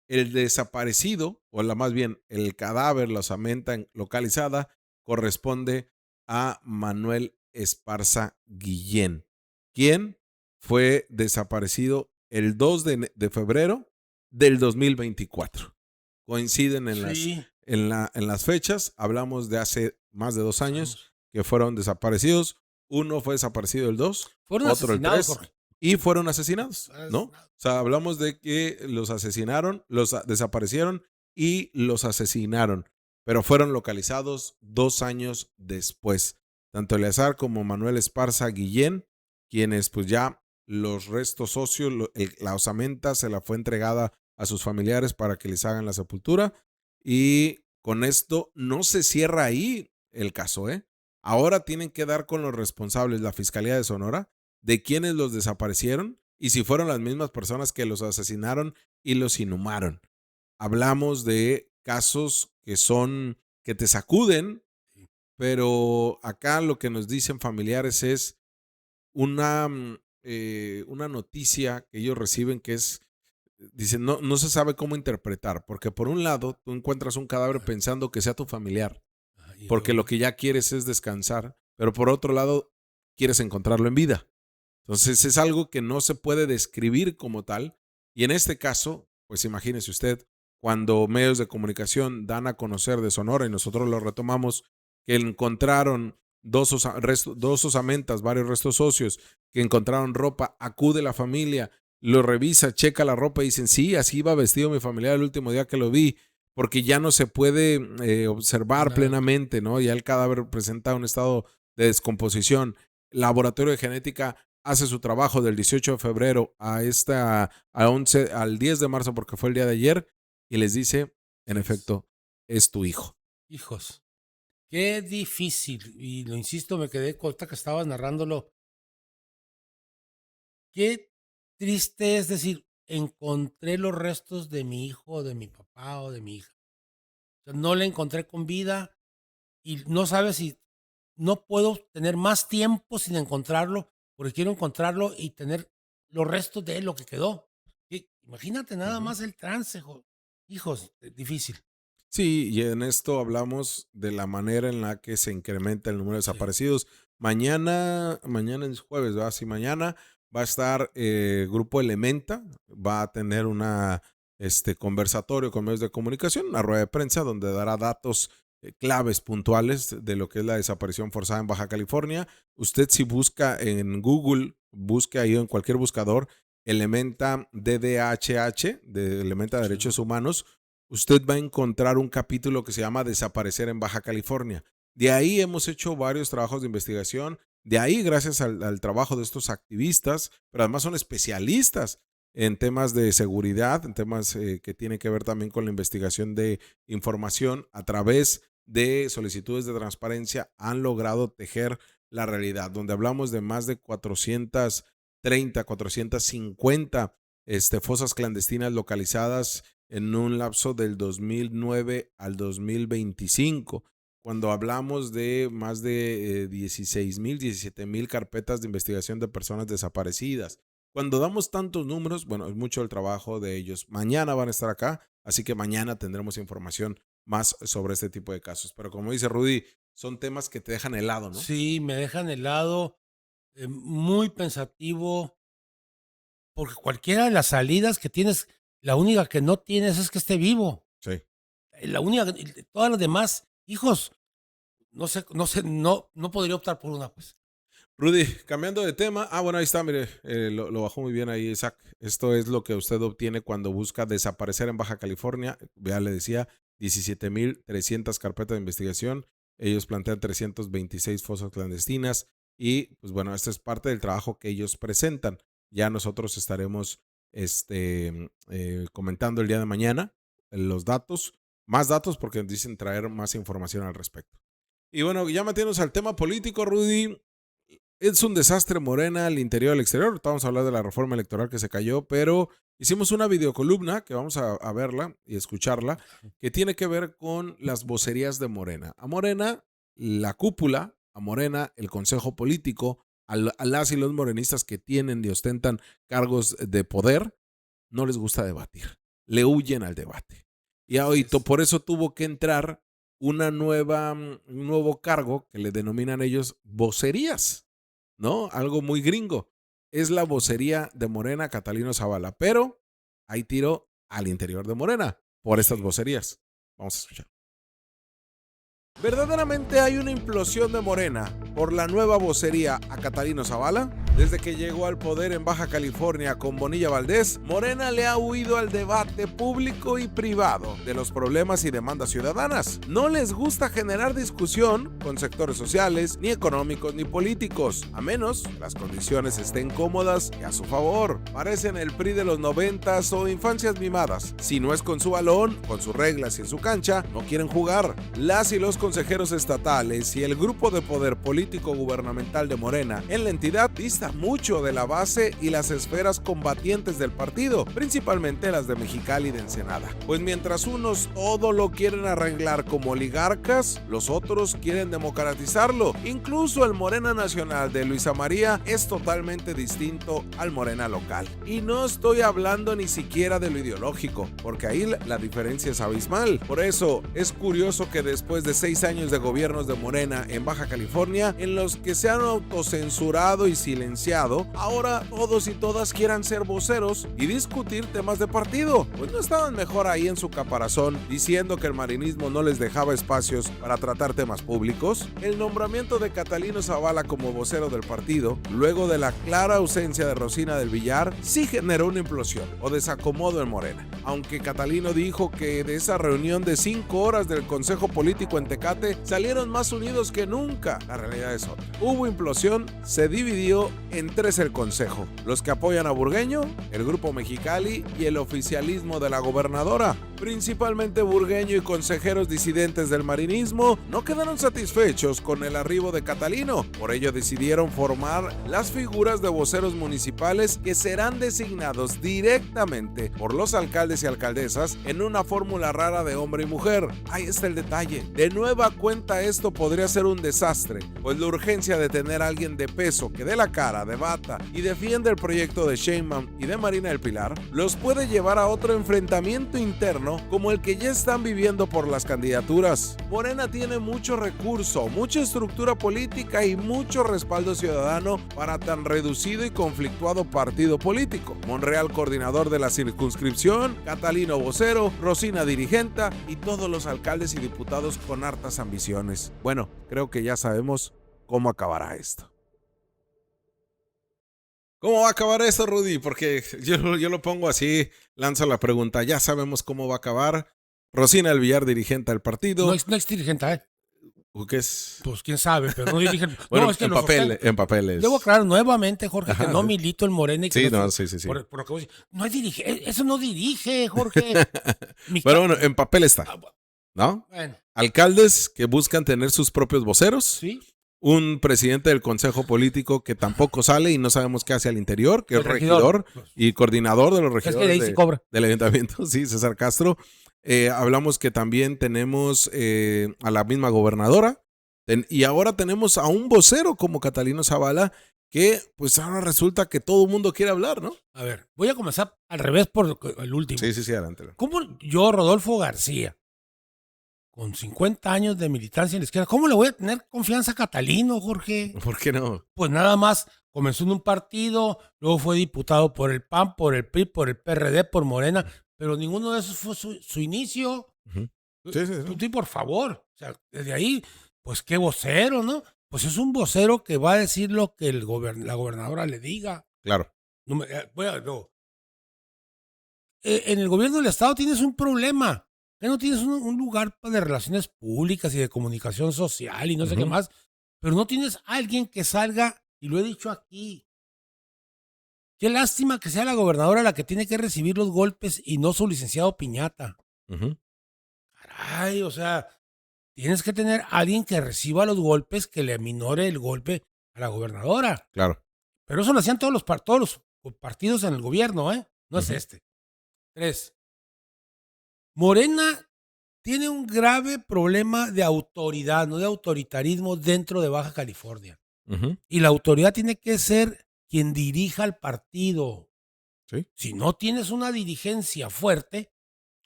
el desaparecido, o más bien el cadáver, la osamenta localizada, corresponde a Manuel Esparza Guillén, quien fue desaparecido el 2 de febrero del 2024. Coinciden en las fechas, hablamos de hace más de 2 años que fueron desaparecidos. Uno fue desaparecido el 2, fueron otro el 3. Jorge. y fueron asesinados, ¿no? O sea, hablamos de que los asesinaron, desaparecieron y los asesinaron, pero fueron localizados 2 años después. Tanto Eleazar como Manuel Esparza Guillén, quienes pues ya los restos óseos, la osamenta se la fue entregada a sus familiares para que les hagan la sepultura, y con esto no se cierra ahí el caso, ¿eh? Ahora tienen que dar con los responsables, la Fiscalía de Sonora, de quienes los desaparecieron y si fueron las mismas personas que los asesinaron y los inhumaron. Hablamos de casos que te sacuden, pero acá lo que nos dicen familiares es una noticia que ellos reciben que es, dicen, no se sabe cómo interpretar, porque por un lado tú encuentras un cadáver pensando que sea tu familiar, porque lo que ya quieres es descansar, pero por otro lado quieres encontrarlo en vida. Entonces es algo que no se puede describir como tal, y en este caso, pues imagínese usted, cuando medios de comunicación dan a conocer de Sonora y nosotros lo retomamos, que encontraron dos osamentas, varios restos óseos, que encontraron ropa, acude la familia, lo revisa, checa la ropa y dicen, sí, así iba vestido mi familiar el último día que lo vi, porque ya no se puede observar plenamente, ¿no? Ya el cadáver presenta un estado de descomposición. Laboratorio de genética hace su trabajo del 18 de febrero al 10 de marzo, porque fue el día de ayer, y les dice, en efecto, es tu hijo. Hijos, qué difícil, y lo insisto, me quedé corta que estabas narrándolo. Qué triste es decir, encontré los restos de mi hijo, o de mi papá, o de mi hija. O sea, no le encontré con vida y no sabes si no puedo tener más tiempo sin encontrarlo, porque quiero encontrarlo y tener los restos de él, lo que quedó. Imagínate nada más el trance, hijos, difícil. Sí, y en esto hablamos de la manera en la que se incrementa el número de desaparecidos. Mañana es jueves, ¿verdad? Sí, mañana va a estar Grupo Elementa, va a tener una conversatorio con medios de comunicación, una rueda de prensa donde dará datos claves puntuales de lo que es la desaparición forzada en Baja California. Usted si busca en Google, busque ahí en cualquier buscador, Elementa DDHH, de Elementa Derechos Humanos, usted va a encontrar un capítulo que se llama Desaparecer en Baja California. De ahí hemos hecho varios trabajos de investigación. De ahí, gracias al trabajo de estos activistas, pero además son especialistas en temas de seguridad, en temas que tienen que ver también con la investigación de información, a través de solicitudes de transparencia, han logrado tejer la realidad, donde hablamos de más de 430, 450 fosas clandestinas localizadas en un lapso del 2009 al 2025, cuando hablamos de más de 16,000, 17,000 carpetas de investigación de personas desaparecidas. Cuando damos tantos números, bueno, es mucho el trabajo de ellos. Mañana van a estar acá, así que mañana tendremos información más sobre este tipo de casos. Pero como dice Rudy, son temas que te dejan helado, ¿no? Sí, me dejan helado, muy pensativo, porque cualquiera de las salidas que tienes, la única que no tienes es que esté vivo. Sí. La única, todas las demás, hijos, no podría optar por una, pues. Rudy, cambiando de tema. Bueno, ahí está, mire, lo bajó muy bien ahí, Isaac. Esto es lo que usted obtiene cuando busca desaparecer en Baja California. Ya le decía, 17,300 carpetas de investigación. Ellos plantean 326 fosas clandestinas. Y, pues bueno, este es parte del trabajo que ellos presentan. Ya nosotros estaremos comentando el día de mañana los datos. Más datos porque dicen traer más información al respecto. Y bueno, ya metiéndonos al tema político, Rudy. Es un desastre Morena al interior y al exterior. Vamos a hablar de la reforma electoral que se cayó, pero hicimos una videocolumna que vamos a verla y escucharla, que tiene que ver con las vocerías de Morena. A Morena, la cúpula, a Morena, el consejo político, a las y los morenistas que tienen y ostentan cargos de poder, no les gusta debatir. Le huyen al debate. Y hoy por eso tuvo que entrar un nuevo cargo que le denominan ellos vocerías. ¿No? Algo muy gringo. Es la vocería de Morena, Catalino Zavala, pero hay tiro al interior de Morena por estas vocerías. Vamos a escuchar. ¿Verdaderamente hay una implosión de Morena por la nueva vocería a Catalino Zavala? Desde que llegó al poder en Baja California con Bonilla Valdez, Morena le ha huido al debate público y privado de los problemas y demandas ciudadanas. No les gusta generar discusión con sectores sociales, ni económicos ni políticos, a menos las condiciones estén cómodas y a su favor. Parecen el PRI de los 90s o infancias mimadas. Si no es con su balón, con sus reglas y en su cancha, no quieren jugar. Las y los consejeros estatales y el grupo de poder político gubernamental de Morena en la entidad dista mucho de la base y las esferas combatientes del partido, principalmente las de Mexicali y de Ensenada. Pues mientras unos todo lo quieren arreglar como oligarcas, los otros quieren democratizarlo. Incluso el Morena Nacional de Luisa María es totalmente distinto al Morena local. Y no estoy hablando ni siquiera de lo ideológico, porque ahí la diferencia es abismal. Por eso es curioso que después de 6 años de gobiernos de Morena en Baja California, en los que se han autocensurado y silenciado, ahora todos y todas quieran ser voceros y discutir temas de partido. Pues no estaban mejor ahí en su caparazón diciendo que el marinismo no les dejaba espacios para tratar temas públicos. El nombramiento de Catalino Zavala como vocero del partido, luego de la clara ausencia de Rosina del Villar, sí generó una implosión o desacomodo en Morena. Aunque Catalino dijo que de esa reunión de 5 horas del Consejo Político en Tecate salieron más unidos que nunca, la realidad es otra. Hubo implosión, se dividió en 3 el Consejo: los que apoyan a Burgueño, el Grupo Mexicali y el oficialismo de la gobernadora. Principalmente Burgueño y consejeros disidentes del marinismo no quedaron satisfechos con el arribo de Catalino. Por ello decidieron formar las figuras de voceros municipales que serán designados directamente por los alcaldes y alcaldesas en una fórmula rara de hombre y mujer. Ahí está el detalle. De nueva cuenta esto podría ser un desastre, pues la urgencia de tener a alguien de peso que dé la cara, debata y defienda el proyecto de Sheinbaum y de Marina del Pilar los puede llevar a otro enfrentamiento interno como el que ya están viviendo por las candidaturas. Morena tiene mucho recurso, mucha estructura política y mucho respaldo ciudadano para tan reducido y conflictuado partido político. Monreal, coordinador de la circunscripción, Catalino vocero, Rosina dirigenta y todos los alcaldes y diputados con hartas ambiciones. Bueno, creo que ya sabemos cómo acabará esto. ¿Cómo va a acabar esto, Rudy? Porque yo lo pongo así, lanzo la pregunta. Ya sabemos cómo va a acabar. Rosina del Villar, dirigente del partido. No es dirigente, ¿eh? ¿Qué es? Pues quién sabe, pero no dirigente. Bueno, no, es que en papeles. Debo aclarar nuevamente, Jorge, Ajá. que no milito en Morena. Y que Sí. Por lo que vos dices, no es dirige, eso no dirige, Jorge. Pero bueno, en papel está, ¿no? Bueno, Alcaldes que buscan tener sus propios voceros. sí. Un presidente del consejo político que tampoco sale y no sabemos qué hace al interior, que El es regidor y coordinador de los Es que de regidores ahí sí cobra. del ayuntamiento, sí, César Castro. Hablamos que también tenemos a la misma gobernadora y ahora tenemos a un vocero como Catalino Zavala que pues ahora resulta que todo el mundo quiere hablar, ¿no? A ver, voy a comenzar al revés por el último. Sí, adelante. ¿Cómo yo, Rodolfo García, con 50 años de militancia en la izquierda, cómo le voy a tener confianza a Catalino, Jorge? ¿Por qué no? Pues nada más comenzó en un partido, luego fue diputado por el PAN, por el PRI, por el PRD, por Morena, pero ninguno de esos fue su inicio. Uh-huh. Sí. Sí, por favor. O sea, desde ahí, pues qué vocero, ¿no? Pues es un vocero que va a decir lo que la gobernadora le diga. Claro. No. En el gobierno del estado tienes un problema. Que no tienes un lugar de relaciones públicas y de comunicación social y no sé qué más, pero no tienes alguien que salga, y lo he dicho aquí. Qué lástima que sea la gobernadora la que tiene que recibir los golpes y no su licenciado Piñata. Uh-huh. Caray, o sea, tienes que tener a alguien que reciba los golpes, que le aminore el golpe a la gobernadora. Claro. Pero eso lo hacían todos los partidos en el gobierno, ¿eh? No es este. 3. Morena tiene un grave problema de autoridad, no de autoritarismo dentro de Baja California. Uh-huh. Y la autoridad tiene que ser quien dirija al partido. Sí. Si no tienes una dirigencia fuerte,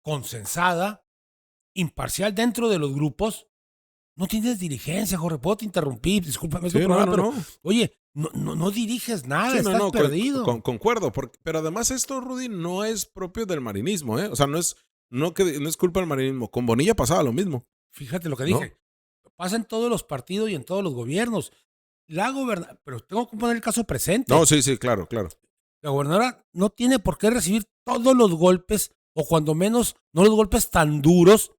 consensada, imparcial dentro de los grupos, no tienes dirigencia, Jorge. Puedo te interrumpir, discúlpame, es tu programa, pero oye, no diriges nada, estás perdido. Concuerdo, pero además esto, Rudy, no es propio del marinismo, ¿eh? O sea, no es culpa del marinismo. Con Bonilla pasaba lo mismo. Fíjate lo que dije. Pasa en todos los partidos y en todos los gobiernos. pero tengo que poner el caso presente. No, sí, claro. La gobernadora no tiene por qué recibir todos los golpes, o cuando menos no los golpes tan duros,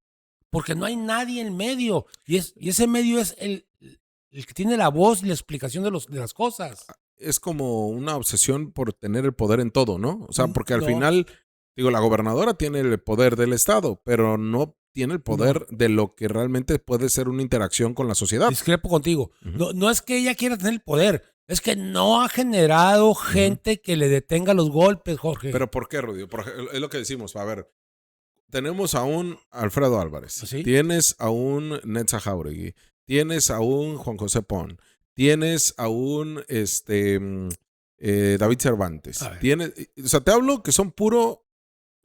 porque no hay nadie en medio. Y ese medio es el que tiene la voz y la explicación de las cosas. Es como una obsesión por tener el poder en todo, ¿no? O sea, porque al No. final, digo, la gobernadora tiene el poder del Estado, pero no tiene el poder de lo que realmente puede ser una interacción con la sociedad. Discrepo contigo. Ujú. No es que ella quiera tener el poder, es que no ha generado gente que le detenga los golpes, Jorge. ¿Pero por qué, Rudy? Es lo que decimos. A ver, tenemos a un Alfredo Álvarez, ¿Sí? Tienes a un Netza Jauregui, tienes a un Juan José Pon, tienes a un David Cervantes. O sea, te hablo que son puro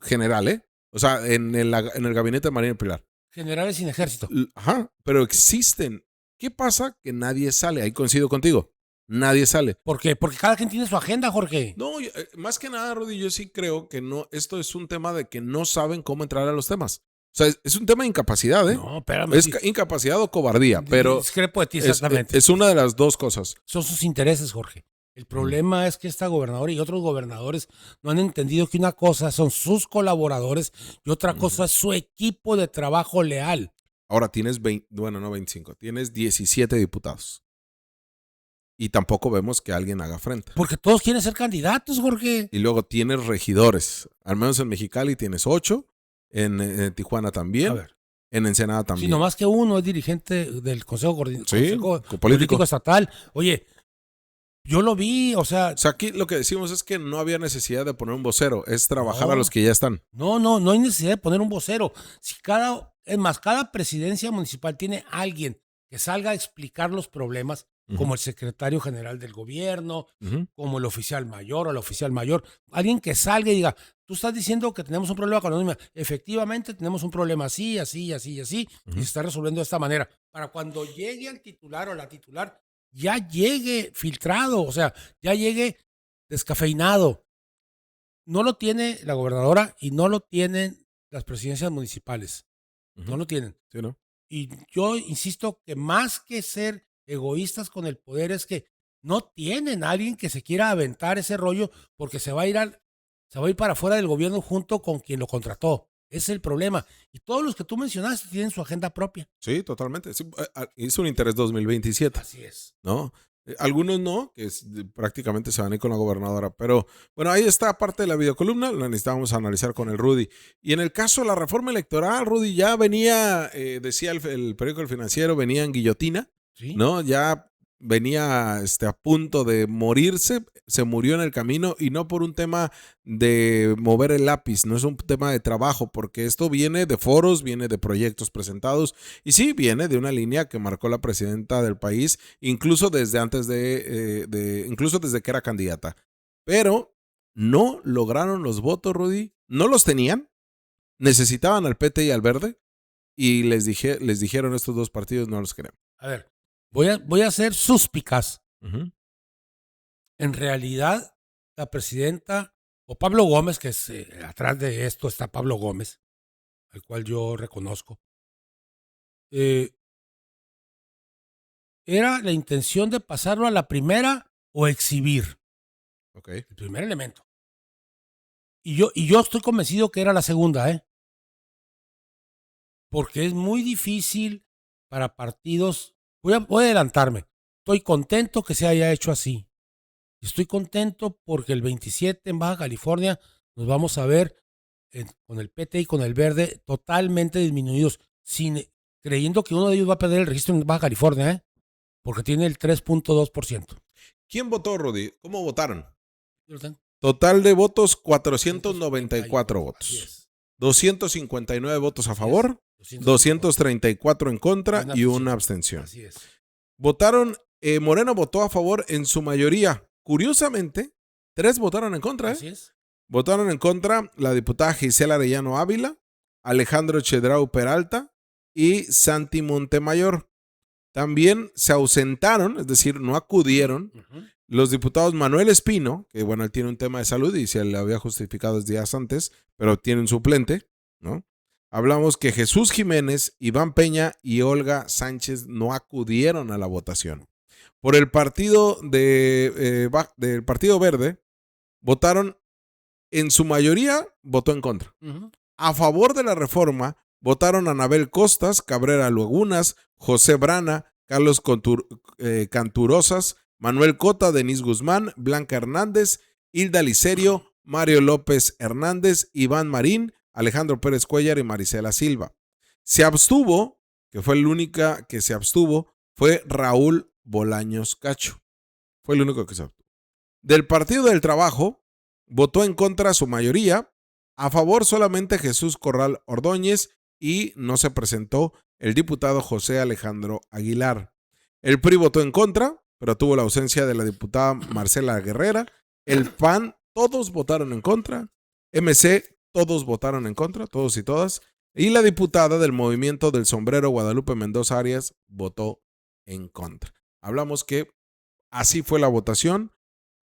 general, ¿eh? O sea, en el gabinete de Marina Pilar. Generales sin ejército. Ajá, pero existen. ¿Qué pasa? Que nadie sale. Ahí coincido contigo. Nadie sale. ¿Por qué? Porque cada quien tiene su agenda, Jorge. No, más que nada, Rudy, yo sí creo que no. Esto es un tema de que no saben cómo entrar a los temas. O sea, es un tema de incapacidad, ¿eh? No, espérame. Es incapacidad o cobardía, pero Discrepo de ti, exactamente. es una de las dos cosas. Son sus intereses, Jorge. El problema es que esta gobernadora y otros gobernadores no han entendido que una cosa son sus colaboradores y otra cosa es su equipo de trabajo leal. Ahora tienes 25, tienes 17 diputados. Y tampoco vemos que alguien haga frente. Porque todos quieren ser candidatos, Jorge. Y luego tienes regidores. Al menos en Mexicali tienes 8. En Tijuana también. A ver. En Ensenada también. Si nomás que uno es dirigente del Consejo político Estatal. Oye, yo lo vi, o sea... O sea, aquí lo que decimos es que no había necesidad de poner un vocero. Es trabajar No. a los que ya están. No hay necesidad de poner un vocero. Cada presidencia municipal tiene alguien que salga a explicar los problemas, como el secretario general del gobierno, como el oficial mayor o la oficial mayor. Alguien que salga y diga, tú estás diciendo que tenemos un problema con la nómina. Efectivamente, tenemos un problema así, y se está resolviendo de esta manera. Para cuando llegue al titular o la titular, ya llegue filtrado, o sea, ya llegue descafeinado. No lo tiene la gobernadora y no lo tienen las presidencias municipales. No lo tienen. Sí, ¿no? Y yo insisto que más que ser egoístas con el poder es que no tienen a alguien que se quiera aventar ese rollo porque se va a ir para afuera del gobierno junto con quien lo contrató. Ese es el problema. Y todos los que tú mencionaste tienen su agenda propia. Sí, totalmente. Sí, es un interés 2027. Así es. ¿No? Algunos no, que prácticamente se van a ir con la gobernadora. Pero bueno, ahí está parte de la videocolumna. La necesitábamos analizar con el Rudy. Y en el caso de la reforma electoral, Rudy, ya venía, decía el periódico El Financiero, venía en guillotina. ¿Sí? ¿No? Ya venía a punto de morirse, se murió en el camino y no por un tema de mover el lápiz, no es un tema de trabajo, porque esto viene de foros, viene de proyectos presentados y sí, viene de una línea que marcó la presidenta del país, incluso desde antes incluso desde que era candidata. Pero no lograron los votos, Rudy, no los tenían, necesitaban al PT y al Verde y les dijeron estos dos partidos no los queremos. A ver. Voy a ser suspicaz. En realidad, la presidenta, o Pablo Gómez, que es atrás de esto está Pablo Gómez, al cual yo reconozco, era la intención de pasarlo a la primera o exhibir. Okay. El primer elemento. Y yo estoy convencido que era la segunda, porque es muy difícil para partidos. Voy a adelantarme. Estoy contento que se haya hecho así. Estoy contento porque el 27 en Baja California nos vamos a ver con el PT y con el Verde totalmente disminuidos, creyendo que uno de ellos va a perder el registro en Baja California, porque tiene el 3.2%. ¿Quién votó, Rudy? ¿Cómo votaron? Yo lo tengo. Total de votos, 494 votos. Así es. 259 votos a favor, 234 en contra y una abstención. Así es. Votaron, Moreno votó a favor en su mayoría. Curiosamente, 3 votaron en contra. Así es. Votaron en contra la diputada Gisela Arellano Ávila, Alejandro Chedraui Peralta y Santi Montemayor. También se ausentaron, es decir, no acudieron los diputados Manuel Espino, que bueno, él tiene un tema de salud y se le había justificado desde días antes, pero tiene un suplente, ¿no? Hablamos que Jesús Jiménez, Iván Peña y Olga Sánchez no acudieron a la votación. Por el partido del Partido Verde, votaron, en su mayoría, votó en contra. A favor de la reforma, votaron Anabel Costas, Cabrera Lagunas, José Brana, Carlos Canturosas, Manuel Cota, Denise Guzmán, Blanca Hernández, Hilda Licerio, Mario López Hernández, Iván Marín, Alejandro Pérez Cuellar y Marisela Silva. Se abstuvo, que fue la única que se abstuvo, fue Raúl Bolaños Cacho. Fue el único que se abstuvo. Del Partido del Trabajo, votó en contra su mayoría, a favor solamente Jesús Corral Ordóñez y no se presentó el diputado José Alejandro Aguilar. El PRI votó en contra, pero tuvo la ausencia de la diputada Marcela Guerrera. El PAN, todos votaron en contra. MC, todos votaron en contra, todos y todas. Y la diputada del Movimiento del Sombrero, Guadalupe Mendoza Arias, votó en contra. Hablamos que así fue la votación.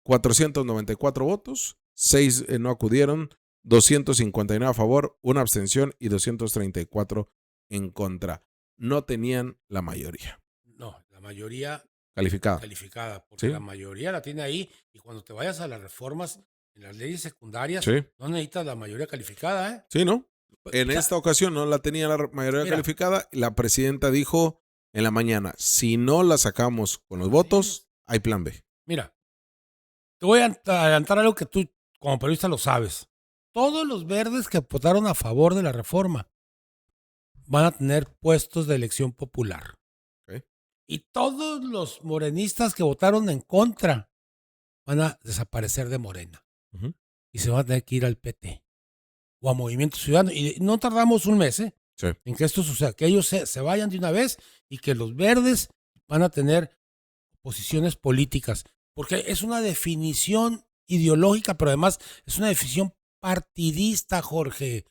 494 votos, 6 no acudieron, 259 a favor, 1 abstención y 234 en contra. No tenían la mayoría. No, la mayoría Calificada. porque ¿Sí? la mayoría la tiene ahí y cuando te vayas a las reformas en las leyes secundarias, Sí. no necesitas la mayoría calificada, ¿eh? Sí, ¿no? En O sea, esta ocasión no la tenía la mayoría mira, calificada. La presidenta dijo en la mañana, si no la sacamos con los votos, hay plan B. mira, te voy a adelantar algo que tú como periodista lo sabes. Todos los verdes que votaron a favor de la reforma van a tener puestos de elección popular. Ok. Y todos los morenistas que votaron en contra van a desaparecer de Morena. Ujú. Y se van a tener que ir al PT o a Movimiento Ciudadano. Y no tardamos un mes Sí. en que esto suceda, que ellos se vayan de una vez y que los verdes van a tener posiciones políticas. Porque es una definición ideológica, pero además es una definición partidista, Jorge.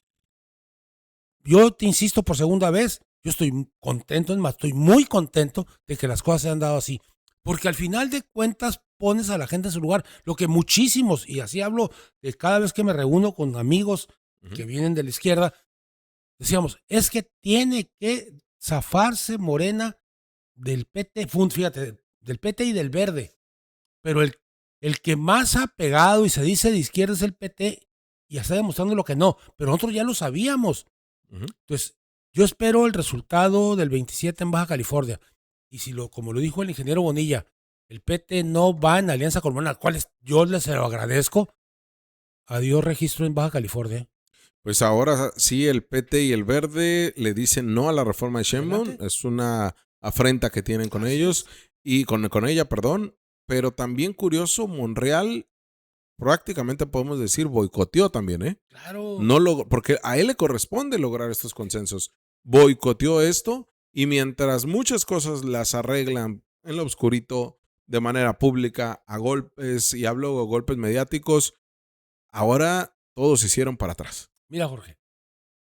Yo te insisto por segunda vez, yo estoy contento, es más, estoy muy contento de que las cosas se han dado así. Porque al final de cuentas pones a la gente en su lugar, lo que muchísimos, y así hablo de cada vez que me reúno con amigos que vienen de la izquierda, decíamos, es que tiene que zafarse Morena del PT, fíjate, del PT y del Verde. Pero el que más ha pegado y se dice de izquierda es el PT y ya está demostrando lo que no. Pero nosotros ya lo sabíamos. Ujú. Entonces, yo espero el resultado del 27 en Baja California. Y si como lo dijo el ingeniero Bonilla, el PT no va en alianza con Morena, al cual yo les lo agradezco. Adiós registro en Baja California. Pues ahora sí, el PT y el Verde le dicen no a la reforma de Sheinbaum. Adelante. Es una afrenta que tienen con Así ellos y con ella, perdón. Pero también curioso, Monreal prácticamente podemos decir boicoteó también, ¿eh? Claro. No porque a él le corresponde lograr estos consensos. Boicoteó esto y mientras muchas cosas las arreglan en lo oscurito, de manera pública, a golpes, y hablo de golpes mediáticos, ahora todos se hicieron para atrás. Mira, Jorge,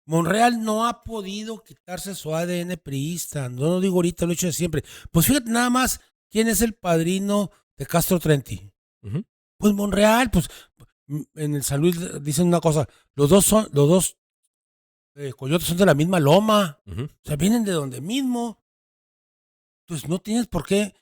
Monreal no ha podido quitarse su ADN priista. No lo digo ahorita, lo he hecho de siempre. Pues fíjate nada más quién es el padrino de Castro Trenti. Ujú. Pues Monreal, pues en el San Luis dicen una cosa, los dos coyotes son de la misma loma, Ujú. o sea, vienen de donde mismo. Pues no tienes por qué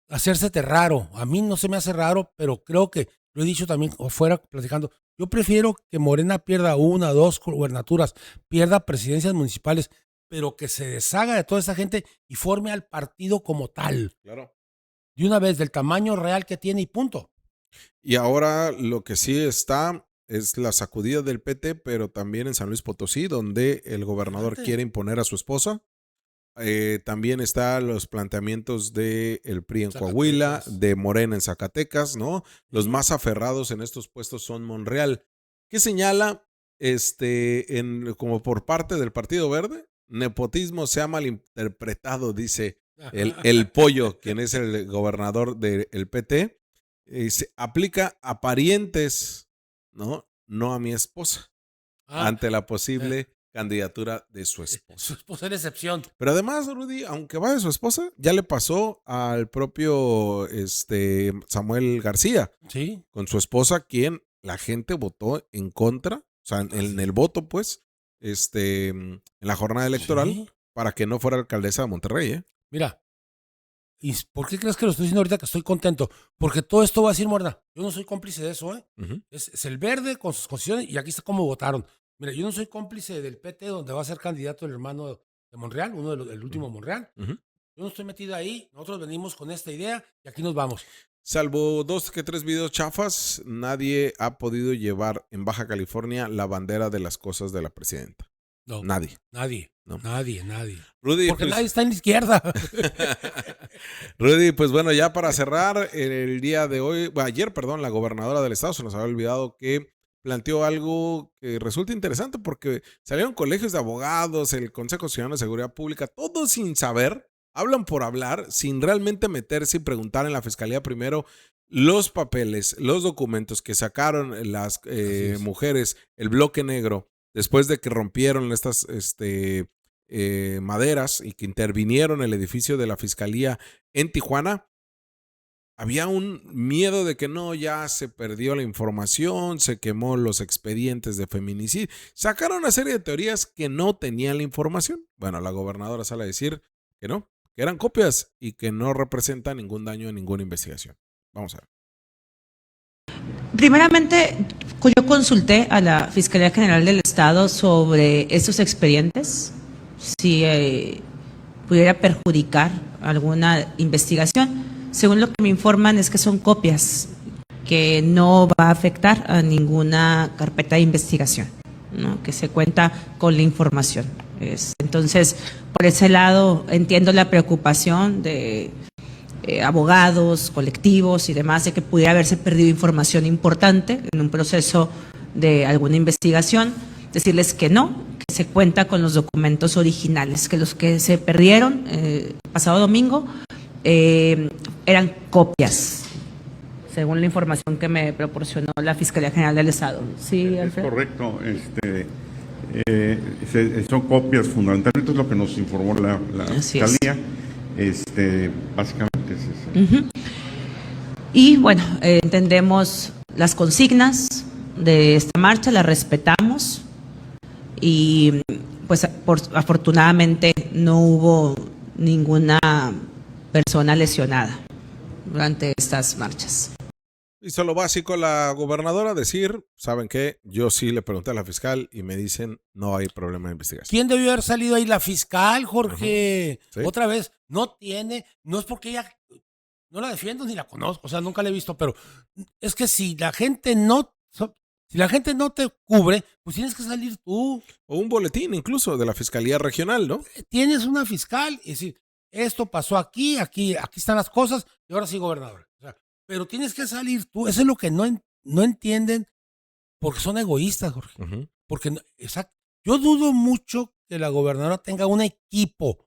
hacérsete raro. A mí no se me hace raro, pero creo que, lo he dicho también afuera platicando, yo prefiero que Morena pierda 1, 2 gubernaturas, pierda presidencias municipales, pero que se deshaga de toda esa gente y forme al partido como tal. Claro. De una vez, del tamaño real que tiene y punto. Y ahora lo que sí está es la sacudida del PT, pero también en San Luis Potosí, donde el gobernador Adelante. quiere imponer a su esposa. También están los planteamientos del PRI en Zacatecas. Coahuila, de Morena en Zacatecas, ¿no? Los más aferrados en estos puestos son Monreal. ¿Qué señala como por parte del Partido Verde? Nepotismo se ha malinterpretado, dice el Pollo, quien es el gobernador del PT. Se aplica a parientes, ¿no? No a mi esposa, ante la posible candidatura de su esposa. Su esposa es la excepción. Pero además, Rudy, aunque vaya su esposa, ya le pasó al propio Samuel García Sí. con su esposa, quien la gente votó en contra, o sea, en el voto, pues, en la jornada electoral, Sí. para que no fuera alcaldesa de Monterrey, ¿eh? Mira, ¿Y por qué crees que lo estoy diciendo ahorita que estoy contento? Porque todo esto va a decir Morena. Yo no soy cómplice de eso, ¿eh? Ujú. Es el verde con sus condiciones y aquí está cómo votaron. Mira, yo no soy cómplice del PT donde va a ser candidato el hermano de Monreal, el último Monreal. Ujú. Yo no estoy metido ahí. Nosotros venimos con esta idea y aquí nos vamos. Salvo 2 que 3 videos chafas, nadie ha podido llevar en Baja California la bandera de las cosas de la presidenta. No, Nadie. nadie. No. Nadie. Rudy, Porque pues, nadie está en la izquierda. Rudy, pues bueno, ya para cerrar el día de hoy, ayer, perdón, la gobernadora del estado se nos había olvidado que planteó algo que resulta interesante porque salieron colegios de abogados, el Consejo Ciudadano de Seguridad Pública, todos sin saber, hablan por hablar, sin realmente meterse y preguntar en la fiscalía primero los papeles, los documentos que sacaron las mujeres, el bloque negro, después de que rompieron estas maderas y que intervinieron el edificio de la fiscalía en Tijuana. Había un miedo de que no, ya se perdió la información, se quemó los expedientes de feminicidio. Sacaron una serie de teorías que no tenían la información. Bueno, la gobernadora sale a decir que no, que eran copias y que no representan ningún daño en ninguna investigación. Vamos a ver. Primeramente, yo consulté a la Fiscalía General del Estado sobre estos expedientes, si pudiera perjudicar alguna investigación. Según lo que me informan es que son copias, que no va a afectar a ninguna carpeta de investigación, ¿no? Que se cuenta con la información. Entonces, por ese lado, entiendo la preocupación de abogados, colectivos y demás, de que pudiera haberse perdido información importante en un proceso de alguna investigación. Decirles que no, que se cuenta con los documentos originales, que los que se perdieron pasado domingo eran copias, según la información que me proporcionó la Fiscalía General del Estado. ¿Sí, Alfredo? Es correcto. Son copias, fundamentalmente es lo que nos informó la Fiscalía. Básicamente es eso. Y bueno, entendemos las consignas de esta marcha, las respetamos y pues afortunadamente no hubo ninguna persona lesionada durante estas marchas. Hizo lo básico la gobernadora, decir, ¿saben qué? Yo sí le pregunté a la fiscal y me dicen no hay problema de investigación. ¿Quién debió haber salido ahí? La fiscal, Jorge. Sí. Otra vez, no es porque ella, no la defiendo ni la conozco, o sea, nunca la he visto, pero es que si la gente no te cubre, pues tienes que salir tú. O un boletín incluso de la Fiscalía Regional, ¿no? Tienes una fiscal y decir, esto pasó aquí están las cosas y ahora sí, gobernador. O sea, pero tienes que salir tú. Eso es lo que no entienden porque son egoístas, Jorge. Porque, exacto. Yo dudo mucho que la gobernadora tenga un equipo.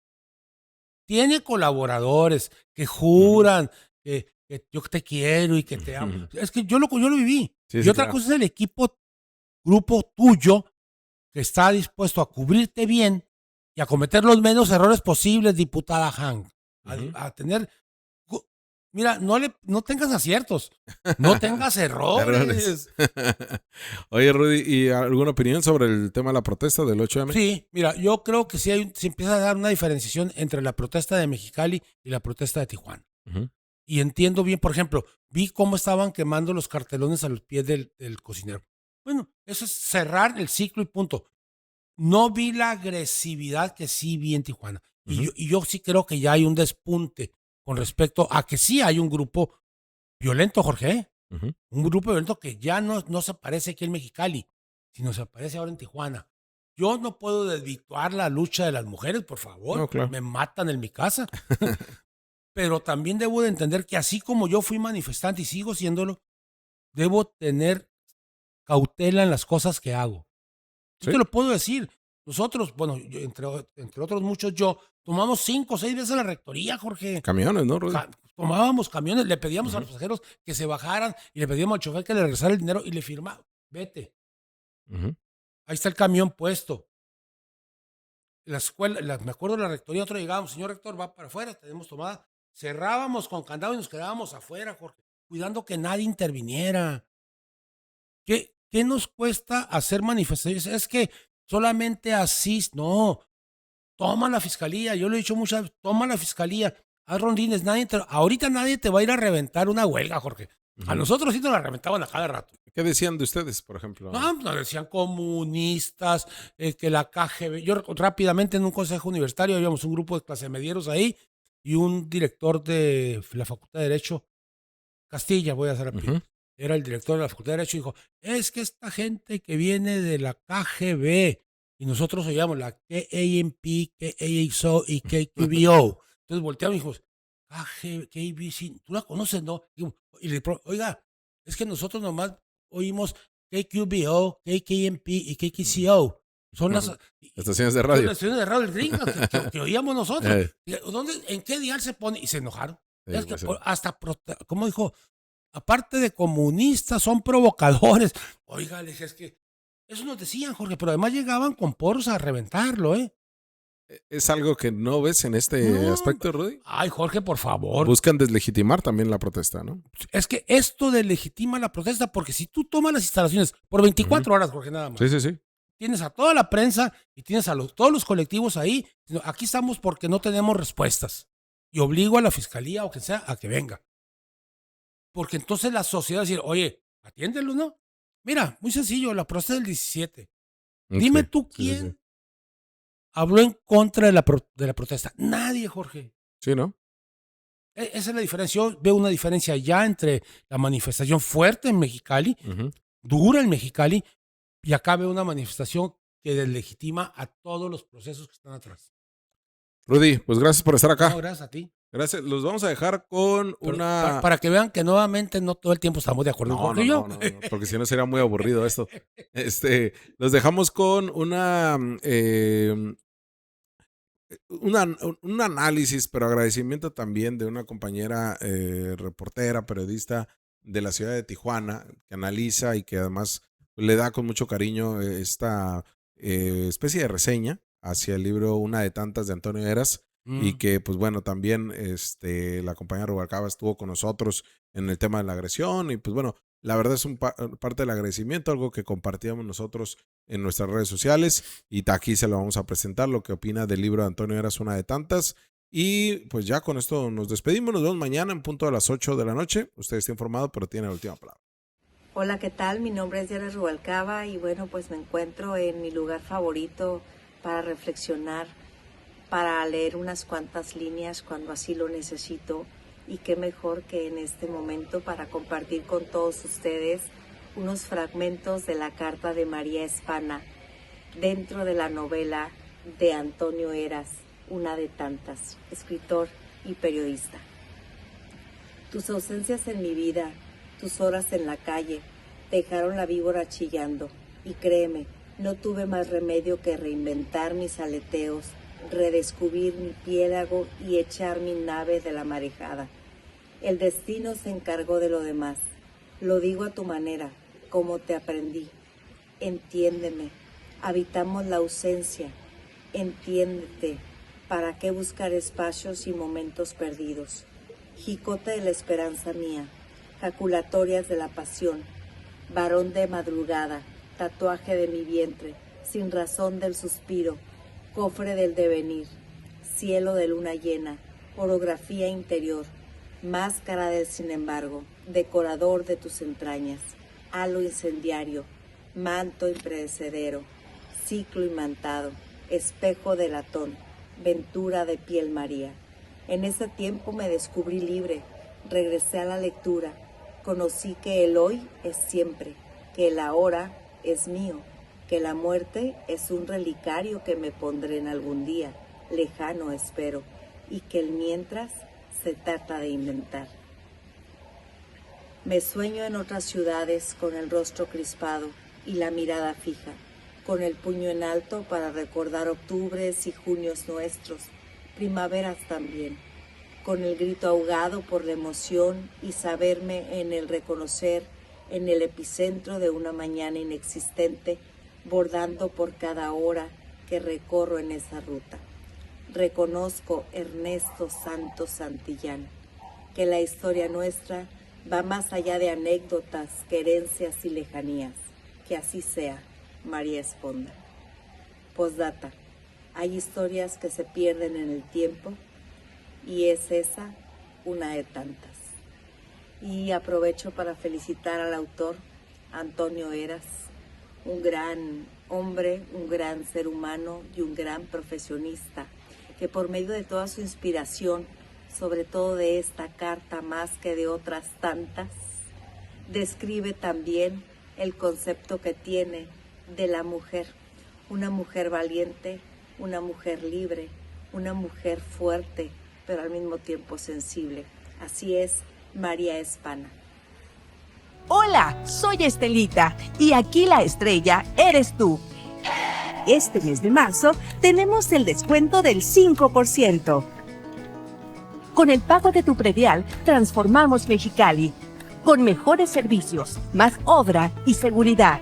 Tiene colaboradores que juran que yo te quiero y que te amo. Es que yo lo viví. Sí, y otra cosa es el grupo tuyo que está dispuesto a cubrirte bien y a cometer los menos errores posibles, diputada Han. A tener... Mira, no tengas aciertos, no tengas errores. Oye, Rudy, ¿y alguna opinión sobre el tema de la protesta del 8M? Sí, mira, yo creo que se empieza a dar una diferenciación entre la protesta de Mexicali y la protesta de Tijuana. Y entiendo bien, por ejemplo, vi cómo estaban quemando los cartelones a los pies del cocinero. Bueno, eso es cerrar el ciclo y punto. No vi la agresividad que sí vi en Tijuana. Y yo sí creo que ya hay un despunte con respecto a que sí hay un grupo violento, Jorge. Un grupo violento que ya no se parece aquí en Mexicali, sino se parece ahora en Tijuana. Yo no puedo desvirtuar la lucha de las mujeres, por favor. No, claro. Me matan en mi casa. Pero también debo de entender que así como yo fui manifestante y sigo siéndolo, debo tener cautela en las cosas que hago. Yo te lo puedo decir. Nosotros, bueno, entre otros muchos, tomamos 5 o 6 veces la rectoría, Jorge. Camiones, ¿no, Rudy? Tomábamos camiones, le pedíamos a los pasajeros que se bajaran y le pedíamos al chofer que le regresara el dinero y le firmaba. Vete. Ahí está el camión puesto. La escuela, me acuerdo de la rectoría, nosotros llegábamos, señor rector, va para afuera, tenemos tomada. Cerrábamos con candado y nos quedábamos afuera, Jorge, cuidando que nadie interviniera. ¿Qué nos cuesta hacer manifestaciones? Es que solamente así, no. Toma la fiscalía, yo lo he dicho muchas veces, toma la fiscalía, haz rondines, ahorita nadie te va a ir a reventar una huelga, Jorge. A nosotros sí nos la reventaban a cada rato. ¿Qué decían de ustedes, por ejemplo? No, nos decían comunistas, que la KGB. Yo rápidamente en un consejo universitario habíamos un grupo de clase medieros ahí y un director de la Facultad de Derecho, Castilla, voy a hacer era el director de la Facultad de Derecho y dijo, es que esta gente que viene de la KGB y nosotros oíamos la KAMP, KASO y KQBO. Entonces volteamos y dijimos, KBC, ¿tú la conoces, no? Y le digo, oiga, es que nosotros nomás oímos KQBO, KKMP y KKCO. Son las estaciones de radio. Son las estaciones de radio gringas que oíamos nosotros. ¿En qué dial se pone? Y se enojaron. Es que hasta, ¿cómo dijo? Aparte de comunistas, son provocadores. Oiga, le dije, es que eso nos decían, Jorge, pero además llegaban con poros a reventarlo, ¿eh? ¿Es algo que no ves en este aspecto, Rudy? Ay, Jorge, por favor. Buscan deslegitimar también la protesta, ¿no? Es que esto deslegitima la protesta porque si tú tomas las instalaciones por 24 horas, Jorge, nada más. Sí. Tienes a toda la prensa y tienes a todos los colectivos ahí. Aquí estamos porque no tenemos respuestas. Y obligo a la fiscalía o quien sea a que venga. Porque entonces la sociedad va a decir, oye, atiéndelo, ¿no? Mira, muy sencillo, la protesta del 17. Dime tú quién habló en contra de la protesta. Nadie, Jorge. Sí, ¿no? Esa es la diferencia. Yo veo una diferencia ya entre la manifestación fuerte en Mexicali, dura en Mexicali, y acá veo una manifestación que deslegitima a todos los procesos que están atrás. Rudy, pues gracias por estar acá. No, gracias a ti. Gracias. Los vamos a dejar con una... Para que vean que nuevamente no todo el tiempo estamos de acuerdo con yo. No, porque si no sería muy aburrido esto. Los dejamos con un análisis, pero agradecimiento también de una compañera reportera, periodista de la ciudad de Tijuana, que analiza y que además le da con mucho cariño esta especie de reseña hacia el libro Una de tantas de Antonio Heras. Y que, pues bueno, también la compañera Rubalcaba estuvo con nosotros en el tema de la agresión. Y pues bueno, la verdad es parte del agradecimiento, algo que compartíamos nosotros en nuestras redes sociales. Y aquí se lo vamos a presentar, lo que opina del libro de Antonio Heras, Una de tantas. Y pues ya con esto nos despedimos. Nos vemos mañana en punto a las 8 de la noche. Usted está informado, pero tiene la última palabra. Hola, ¿qué tal? Mi nombre es Diana Rubalcaba y bueno, pues me encuentro en mi lugar favorito para reflexionar, para leer unas cuantas líneas cuando así lo necesito, y qué mejor que en este momento para compartir con todos ustedes unos fragmentos de la carta de María Espana dentro de la novela de Antonio Heras, Una de tantas, escritor y periodista. Tus ausencias en mi vida, tus horas en la calle, dejaron la víbora chillando, y créeme, no tuve más remedio que reinventar mis aleteos, redescubrir mi piélago y echar mi nave de la marejada. El destino se encargó de lo demás. Lo digo a tu manera, como te aprendí. Entiéndeme, habitamos la ausencia. Entiéndete, ¿para qué buscar espacios y momentos perdidos? Jicote de la esperanza mía, jaculatorias de la pasión, varón de madrugada, tatuaje de mi vientre, sin razón del suspiro, cofre del devenir, cielo de luna llena, orografía interior, máscara del sin embargo, decorador de tus entrañas, halo incendiario, manto impredecedero, ciclo imantado, espejo de latón, ventura de piel María. En ese tiempo me descubrí libre, regresé a la lectura, conocí que el hoy es siempre, que el ahora es mío, que la muerte es un relicario que me pondré en algún día, lejano espero, y que el mientras se trata de inventar. Me sueño en otras ciudades con el rostro crispado y la mirada fija, con el puño en alto para recordar octubres y junios nuestros, primaveras también, con el grito ahogado por la emoción y saberme en el reconocer en el epicentro de una mañana inexistente, bordando por cada hora que recorro en esa ruta. Reconozco, Ernesto Santos Santillán, que la historia nuestra va más allá de anécdotas, querencias y lejanías. Que así sea, María Esponda. Postdata. Hay historias que se pierden en el tiempo y es esa una de tantas. Y aprovecho para felicitar al autor Antonio Heras, un gran hombre, un gran ser humano y un gran profesionista, que por medio de toda su inspiración, sobre todo de esta carta más que de otras tantas, describe también el concepto que tiene de la mujer, una mujer valiente, una mujer libre, una mujer fuerte, pero al mismo tiempo sensible. Así es, María Espana. Hola, soy Estelita y aquí la estrella eres tú. Este mes de marzo tenemos el descuento del 5%. Con el pago de tu predial, transformamos Mexicali con mejores servicios, más obra y seguridad.